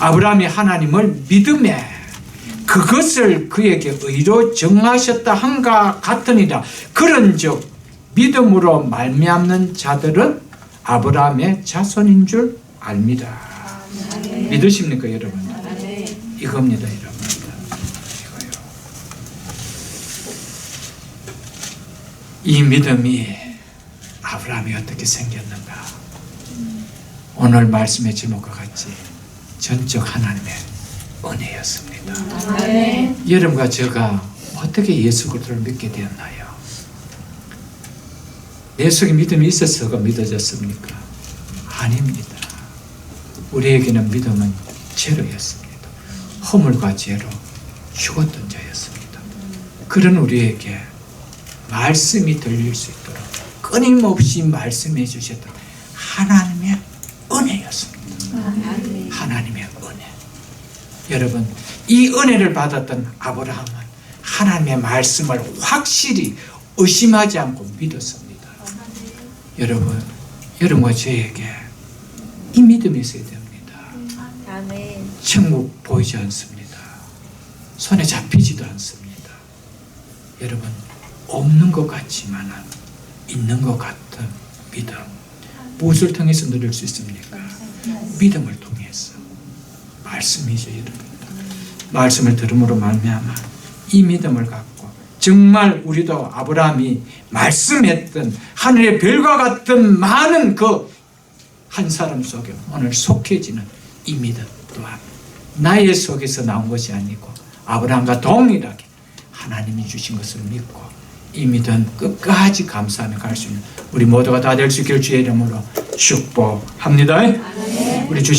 아브라함이 하나님을 믿음에 그것을 그에게 의로 정하셨다 한가 같으니라. 그런즉 믿음으로 말미암는 자들은 아브라함의 자손인 줄 압니다. 믿으십니까, 여러분? 이겁니다, 여러분. 이거요. 이 믿음이 아브라함이 어떻게 생겼는가? 오늘 말씀의 제목과 같이 전적 하나님의 은혜였습니다. 여러분과 제가 어떻게 예수 그리스도를 믿게 되었나요? 내 속에 믿음이 있어서가 믿어졌습니까? 아닙니다. 우리에게는 믿음은 죄로였습니다. 허물과 죄로 죽었던 자였습니다. 그런 우리에게 말씀이 들릴 수 있도록 끊임없이 말씀해 주셨던 하나님의 은혜였습니다. 하나님의 은혜. 여러분, 이 은혜를 받았던 아브라함은 하나님의 말씀을 확실히 의심하지 않고 믿었습니다. 여러분과 저에게 이 믿음이 있어야 됩니다. 천국 보이지 않습니다. 손에 잡히지도 않습니다. 여러분, 없는 것 같지만 있는 것 같은 믿음, 무엇을 통해서 누릴 수 있습니까? 믿음을 통해서. 말씀이죠, 여러분. 말씀을 들음으로 말미암아 이 믿음을 갖고 정말 우리도 아브라함이 말씀했던 하늘의 별과 같은 많은 그 한 사람 속에 오늘 속해지는 이 믿음 또한 나의 속에서 나온 것이 아니고 아브라함과 동일하게 하나님이 주신 것을 믿고 이 믿음 끝까지 감사하며 갈 수 있는 우리 모두가 다 될 수 있기를 주의 이름으로 축복합니다. 우리 주신